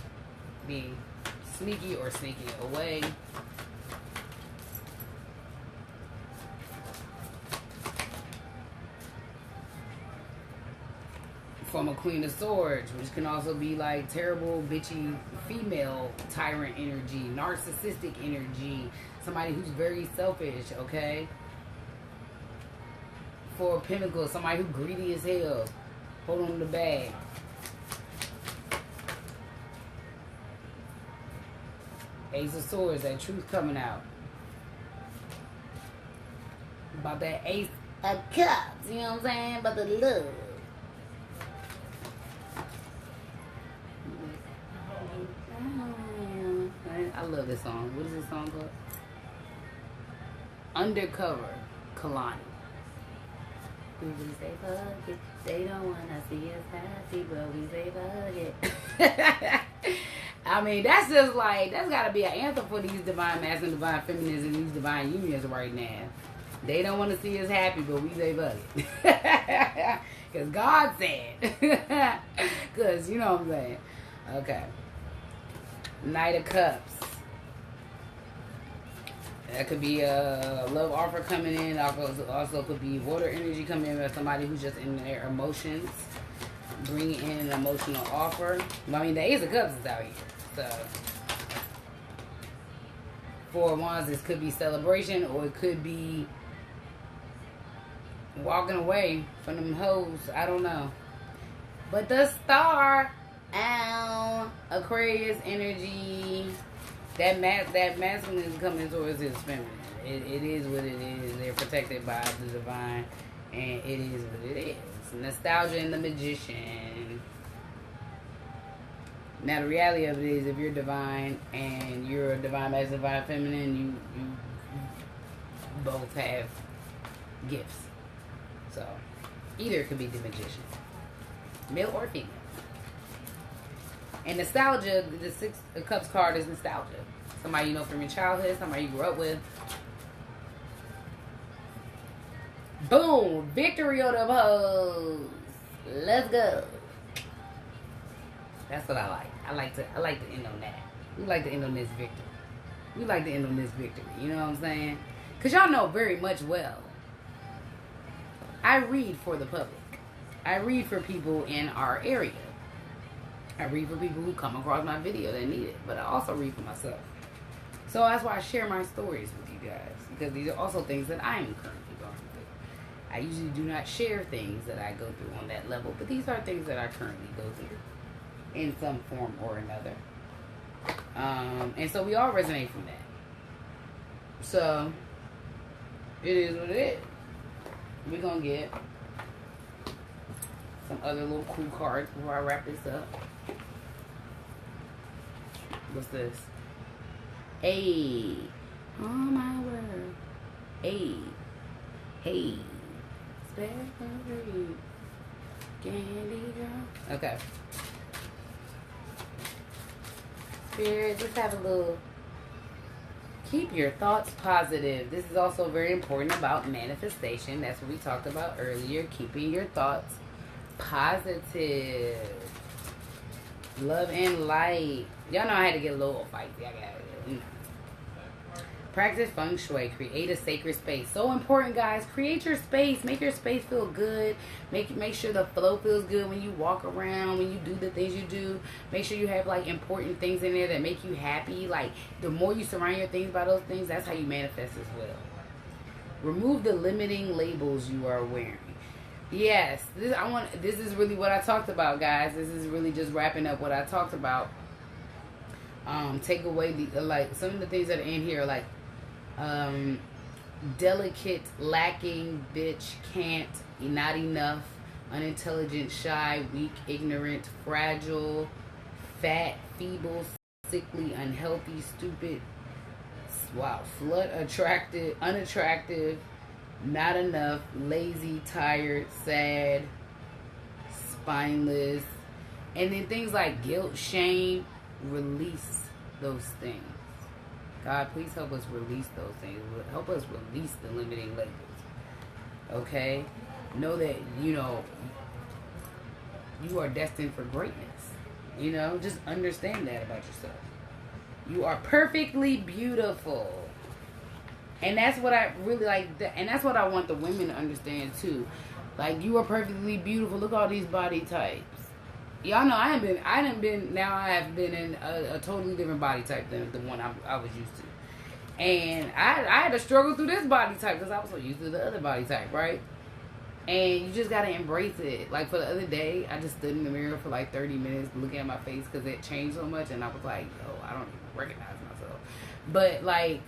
being sneaky or sneaking away. From a Queen of Swords, which can also be like terrible, bitchy, female tyrant energy, narcissistic energy, somebody who's very selfish, okay? 4 of Pentacles, somebody who's greedy as hell, hold on to the bag. Ace of Swords, that truth coming out. About that Ace of Cups, you know what I'm saying? About the love. I love this song. What is this song called? Undercover, Kalani. We say fuck it. They don't wanna see us happy, but we say fuck it. I mean, that's just like, that's gotta be an anthem for these divine masculine, divine feminines, and these divine unions right now. They don't want to see us happy, but we say fuck it. Because God said. Because, you know what I'm saying. Okay. Knight of Cups. That could be a love offer coming in. Also could be water energy coming in with somebody who's just in their emotions. Bringing in an emotional offer. I mean, the Ace of Cups is out here. So, 4 of Wands, this could be celebration, or it could be walking away from them hoes. I don't know. But the Star, Aquarius energy, that masculine is coming towards his feminine. It is what it is. They're protected by the divine, and it is what it is. Nostalgia and the Magician. Now the reality of it is, if you're divine and you're a divine masculine, divine feminine, you both have gifts. So either could be the Magician, male or female. And nostalgia, the 6 of Cups card is nostalgia. Somebody you know from your childhood, somebody you grew up with. Boom! Victory on them hoes. Let's go. That's what I like. I like to end on that. We like to end on this victory. We like to end on this victory. You know what I'm saying? Because y'all know very much well, I read for the public. I read for people in our area. I read for people who come across my video that need it. But I also read for myself. So that's why I share my stories with you guys. Because these are also things that I am currently going through. I usually do not share things that I go through on that level. But these are things that I currently go through in some form or another. And so we all resonate from that. So it is what it is. We're going to get some other little cool cards before I wrap this up. What's this? Hey. Oh my word. Hey. Candy girl. Okay. Spirit, let's have a little. Keep your thoughts positive. This is also very important about manifestation. That's what we talked about earlier. Keeping your thoughts positive. Love and light. Y'all know I had to get a little feisty. I got it. Practice feng shui. Create a sacred space. So important, guys. Create your space. Make your space feel good. Make sure the flow feels good when you walk around, when you do the things you do. Make sure you have like important things in there that make you happy. Like the more you surround your things by those things, that's how you manifest as well. Remove the limiting labels you are wearing. Yes, this is really what I talked about, guys. This is really just wrapping up what I talked about. Take away the like some of the things that are in here, like delicate, lacking, bitch, can't, not enough, unintelligent, shy, weak, ignorant, fragile, fat, feeble, sickly, unhealthy, stupid, wow, slut, attractive, unattractive, not enough, lazy, tired, sad, spineless, and then things like guilt, shame. Release those things. God, please help us release those things. Help us release the limiting labels. Okay? Know that, you are destined for greatness. Just understand that about yourself. You are perfectly beautiful. And that's what I really like. And that's what I want the women to understand too. Like, you are perfectly beautiful. Look at all these body types. Y'all know I have been in a totally different body type than the one I was used to. And I had to struggle through this body type because I was so used to the other body type, right? And you just got to embrace it. Like, for the other day, I just stood in the mirror for like 30 minutes looking at my face because it changed so much. And I was like, yo, I don't even recognize myself. But, like,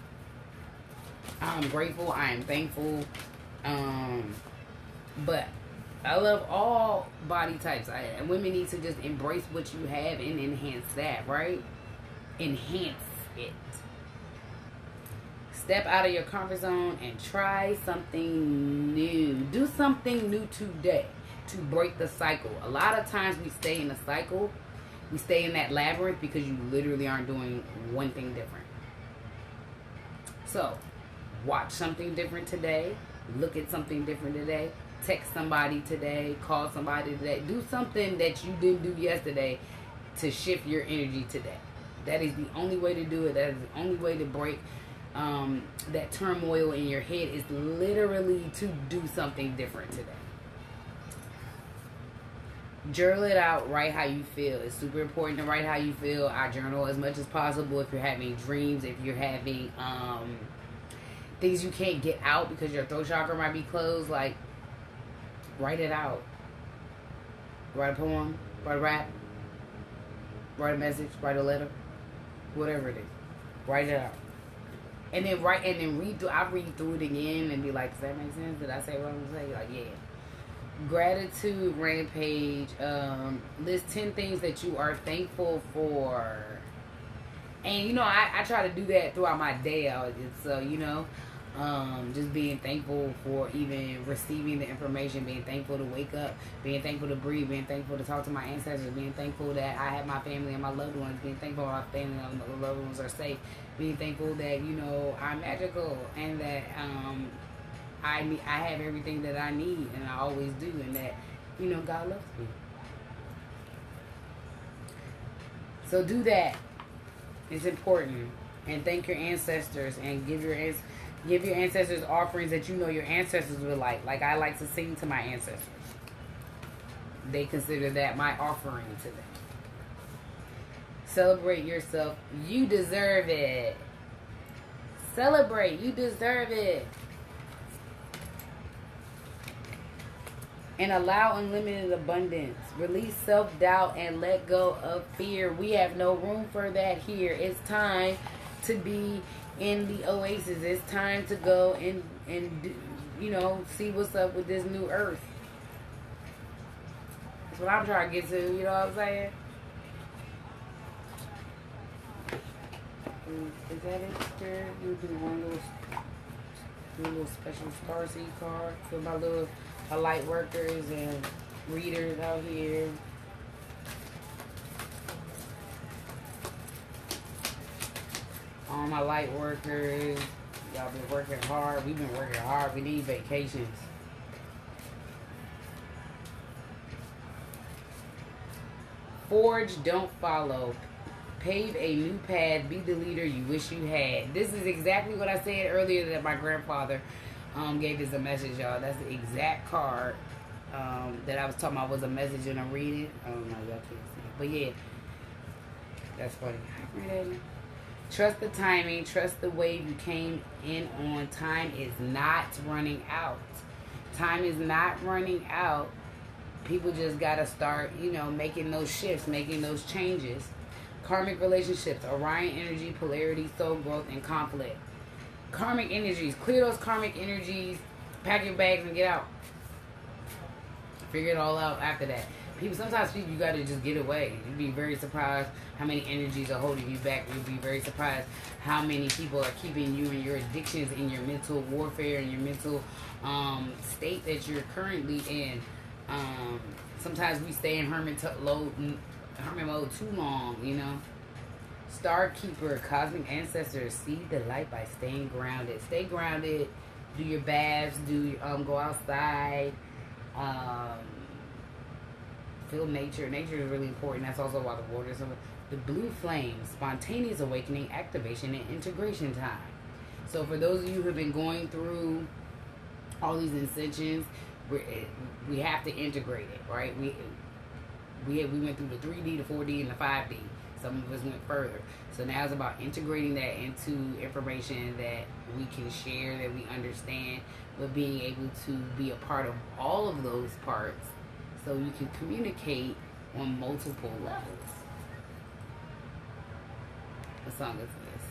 I'm grateful. I am thankful. But I love all body types. And women need to just embrace what you have and enhance that, right? Enhance it. Step out of your comfort zone and try something new. Do something new today to break the cycle. A lot of times we stay in a cycle. We stay in that labyrinth because you literally aren't doing one thing different. So, watch something different today. Look at something different today. Text somebody today, call somebody today. Do something that you didn't do yesterday to shift your energy today. That is the only way to do it. That is the only way to break that turmoil in your head, is literally to do something different today. Journal it out. Write how you feel. It's super important to write how you feel. I journal as much as possible. If you're having dreams, if you're having things you can't get out because your throat chakra might be closed, like, write it out. Write a poem, write a rap, write a message, write a letter, whatever it is. Write it out. And then read through. I read through it again and be like, does that make sense? Did I say what I'm gonna say? Like, yeah. Gratitude Rampage. List 10 things that you are thankful for. And I try to do that throughout my day. So just being thankful for even receiving the information, being thankful to wake up, being thankful to breathe, being thankful to talk to my ancestors, being thankful that I have my family and my loved ones, being thankful my family and my loved ones are safe, being thankful that I'm magical and that I have everything that I need and I always do, and that God loves me. So do that. It's important. And thank your ancestors and give your ancestors offerings that your ancestors would like. Like, I like to sing to my ancestors. They consider that my offering to them. Celebrate yourself. You deserve it. Celebrate. You deserve it. And allow unlimited abundance. Release self-doubt and let go of fear. We have no room for that here. It's time to be in the oasis. It's time to go and see what's up with this new earth. That's what I'm trying to get to. You know what I'm saying? Is that it? You do one little. Do a little special starseed card for my light workers and readers out here. All my light workers, y'all been working hard. We've been working hard. We need vacations. Forge, don't follow. Pave a new path. Be the leader you wish you had. This is exactly what I said earlier that my grandfather gave us a message, y'all. That's the exact card that I was talking about was a message in a reading. I don't know, y'all can't see it. But yeah, that's funny. Trust the timing. Trust the wave you came in on. Time is not running out. Time is not running out. People just got to start, making those shifts, making those changes. Karmic relationships, Orion energy, polarity, soul growth, and conflict. Karmic energies. Clear those karmic energies. Pack your bags and get out. Figure it all out after that. Sometimes you got to just get away. You'd be very surprised how many energies are holding you back. You'd be very surprised how many people are keeping you in your addictions, in your mental warfare, in your mental state that you're currently in. Sometimes we stay in hermit mode too long, Star Keeper, cosmic ancestors, see the light by staying grounded. Stay grounded. Do your baths. Go outside. Feel nature. Nature is really important. That's also why the water is the blue flame, spontaneous awakening, activation, and integration time. So for those of you who have been going through all these ascensions, we have to integrate it, right? We went through the 3D, the 4D, and the 5D. Some of us went further. So now it's about integrating that into information that we can share, that we understand, but being able to be a part of all of those parts so you can communicate on multiple levels. What song is this?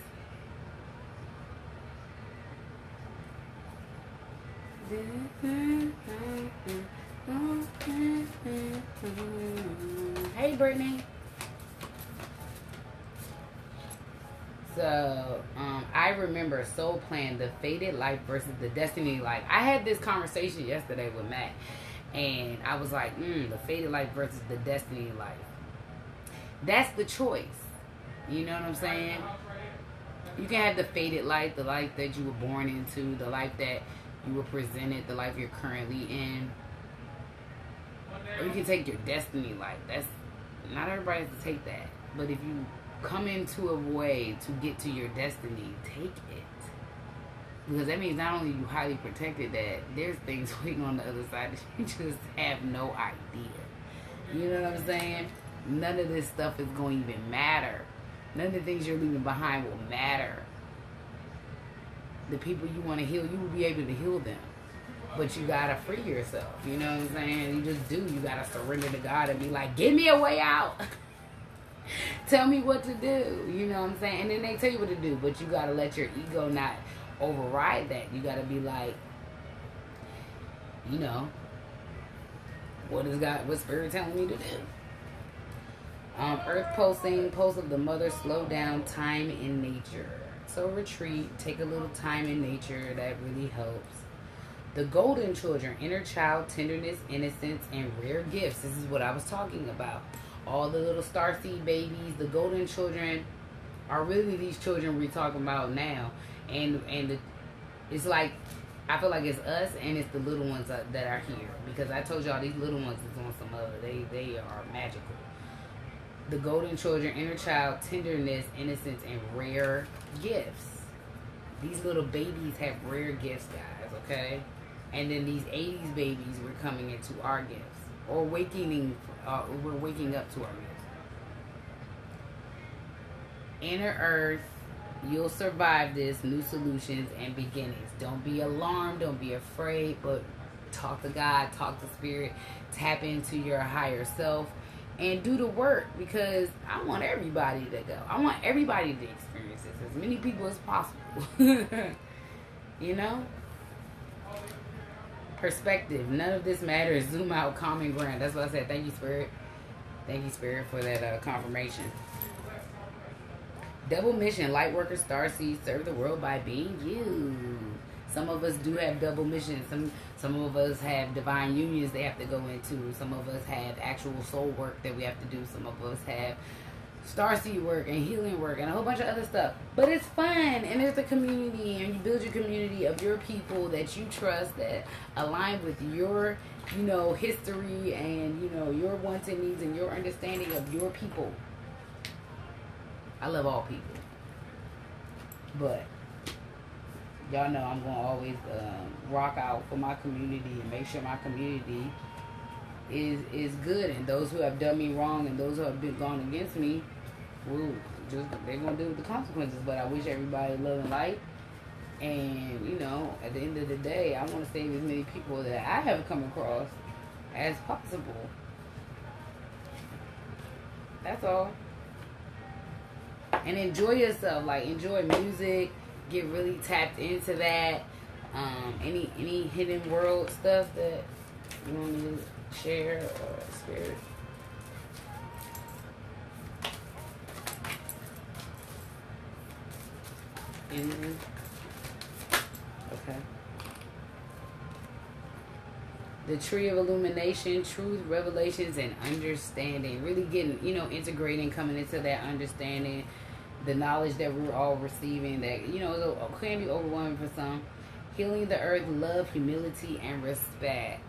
Hey, Brittany. So, I remember Soul Plan, the fated life versus the destiny life. I had this conversation yesterday with Matt, and I was like, the fated life versus the destiny life. That's the choice. You know what I'm saying? You can have the fated life, the life that you were born into, the life that you were presented, the life you're currently in. Or you can take your destiny life. Not everybody has to take that. But if you come into a way to get to your destiny, take it. Because that means not only are you highly protected, that there's things waiting on the other side that you just have no idea. You know what I'm saying? None of this stuff is going to even matter. None of the things you're leaving behind will matter. The people you want to heal, you will be able to heal them. But you got to free yourself. You know what I'm saying? You just do. You got to surrender to God and be like, give me a way out. Tell me what to do. You know what I'm saying? And then they tell you what to do. But you got to let your ego not override that. You got to be like, what is God, what Spirit telling me to do? Earth pulsing, pulse of the mother, slow down, time in nature. So retreat, take a little time in nature. That really helps. The golden children, inner child, tenderness, innocence, and rare gifts. This is what I was talking about. All the little starseed babies, the golden children are really these children we're talking about now. And it's like, I feel like it's us and it's the little ones that are here. Because I told y'all these little ones is on some other. They are magical. The golden children, inner child, tenderness, innocence, and rare gifts. These little babies have rare gifts, guys, okay? And then these 80s babies, we're coming into our gifts. Or we're waking up to our gifts. Inner Earth, you'll survive this. New solutions and beginnings. Don't be alarmed. Don't be afraid. But talk to God. Talk to Spirit. Tap into your higher self. And do the work. Because I want everybody to go. I want everybody to experience this. As many people as possible. You know? Perspective. None of this matters. Zoom out. Common ground. That's what I said. Thank you, Spirit. Thank you, Spirit, for that confirmation. Double mission. Light worker, starseed, serve the world by being you. Some of us do have double missions. Some of us have divine unions they have to go into. Some of us have actual soul work that we have to do. Some of us have starseed work and healing work and a whole bunch of other stuff. But it's fun, and there's a community, and you build your community of your people that you trust, that align with your, history and, your wants and needs and your understanding of your people. I love all people. But y'all know I'm going to always rock out for my community and make sure my community is good. And those who have done me wrong and those who have been gone against me, they're going to deal with the consequences. But I wish everybody love and light. And, at the end of the day, I want to save as many people that I have come across as possible. That's all. And enjoy yourself. Like, enjoy music. Get really tapped into that. Any hidden world stuff that you want me to share or spirit? Anything? Okay. The Tree of Illumination, truth, revelations, and understanding. Really getting, integrating, coming into that understanding. The knowledge that we're all receiving that, can be overwhelming for some. Healing the earth, love, humility, and respect.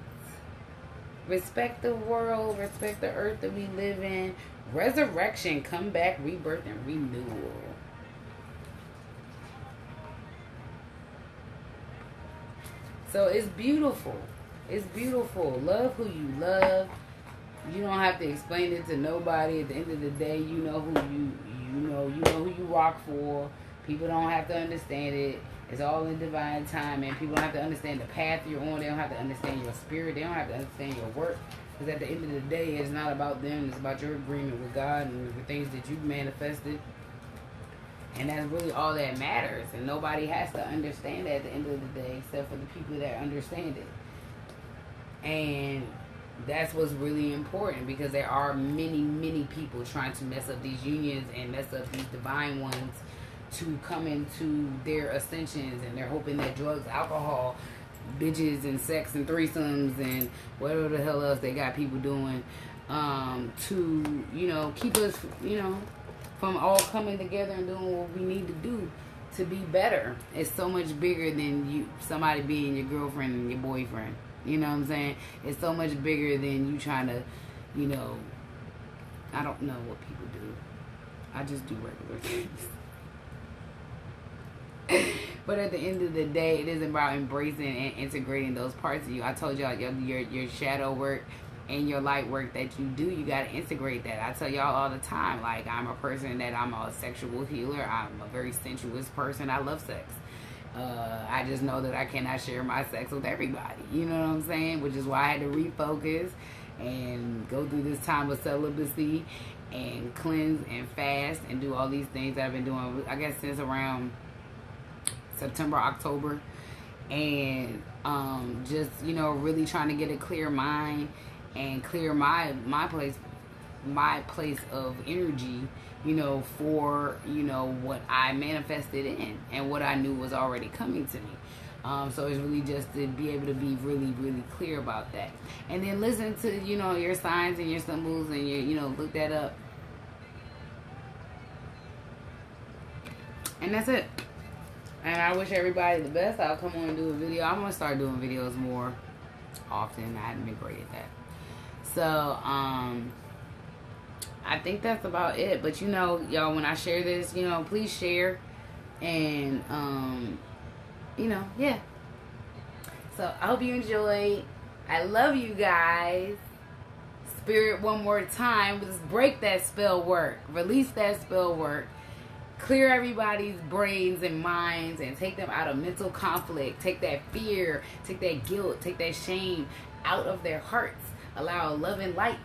Respect the world, respect the earth that we live in. Resurrection, comeback, rebirth, and renewal. So it's beautiful. It's beautiful. Love who you love. You don't have to explain it to nobody. At the end of the day, you know who who you rock for. People don't have to understand it. It's all in divine time, and people don't have to understand the path you're on. They don't have to understand your spirit. They don't have to understand your work. Because at the end of the day, it's not about them. It's about your agreement with God and the things that you've manifested. And that's really all that matters. And nobody has to understand that at the end of the day, except for the people that understand it. And that's what's really important, because there are many, many people trying to mess up these unions and mess up these divine ones to come into their ascensions, and they're hoping that drugs, alcohol, bitches, and sex and threesomes and whatever the hell else they got people doing to, keep us, from all coming together and doing what we need to do to be better. It's so much bigger than somebody being your girlfriend and your boyfriend. You know what I'm saying? It's so much bigger than you trying to, I don't know what people do. I just do regular things. But at the end of the day, it is about embracing and integrating those parts of you. I told y'all your shadow work and your light work that you do, you got to integrate that. I tell y'all all the time, like, I'm a person that I'm a sexual healer. I'm a very sensuous person. I love sex. I just know that I cannot share my sex with everybody. You know what I'm saying? Which is why I had to refocus and go through this time of celibacy and cleanse and fast and do all these things that I've been doing, I guess, since around September, October. And just, really trying to get a clear mind and clear my place of energy, for, what I manifested in and what I knew was already coming to me. So it's really just to be able to be really, really clear about that. And then listen to, your signs and your symbols and your, look that up. And that's it. And I wish everybody the best. I'll come on and do a video. I'm going to start doing videos more often. I haven't been great at that. So, I think that's about it. But, y'all, when I share this, please share. And, yeah. So, I hope you enjoyed. I love you guys. Spirit, one more time. Let's break that spell work. Release that spell work. Clear everybody's brains and minds and take them out of mental conflict. Take that fear, take that guilt, take that shame out of their hearts. Allow love and light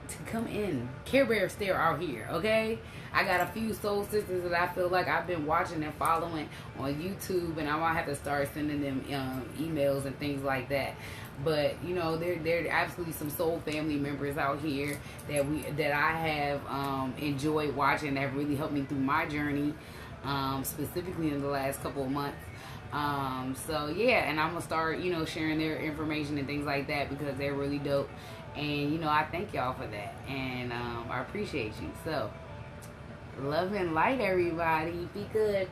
to come in. Care Bear stare out here, okay? I got a few soul sisters that I feel like I've been watching and following on YouTube, and I might have to start sending them emails and things like that. But there are absolutely some soul family members out here that I have enjoyed watching, that have really helped me through my journey, specifically in the last couple of months. So yeah, and I'm gonna start, you know, sharing their information and things like that because they're really dope. And you know, I thank y'all for that, and I appreciate you. So, love and light, everybody. Be good.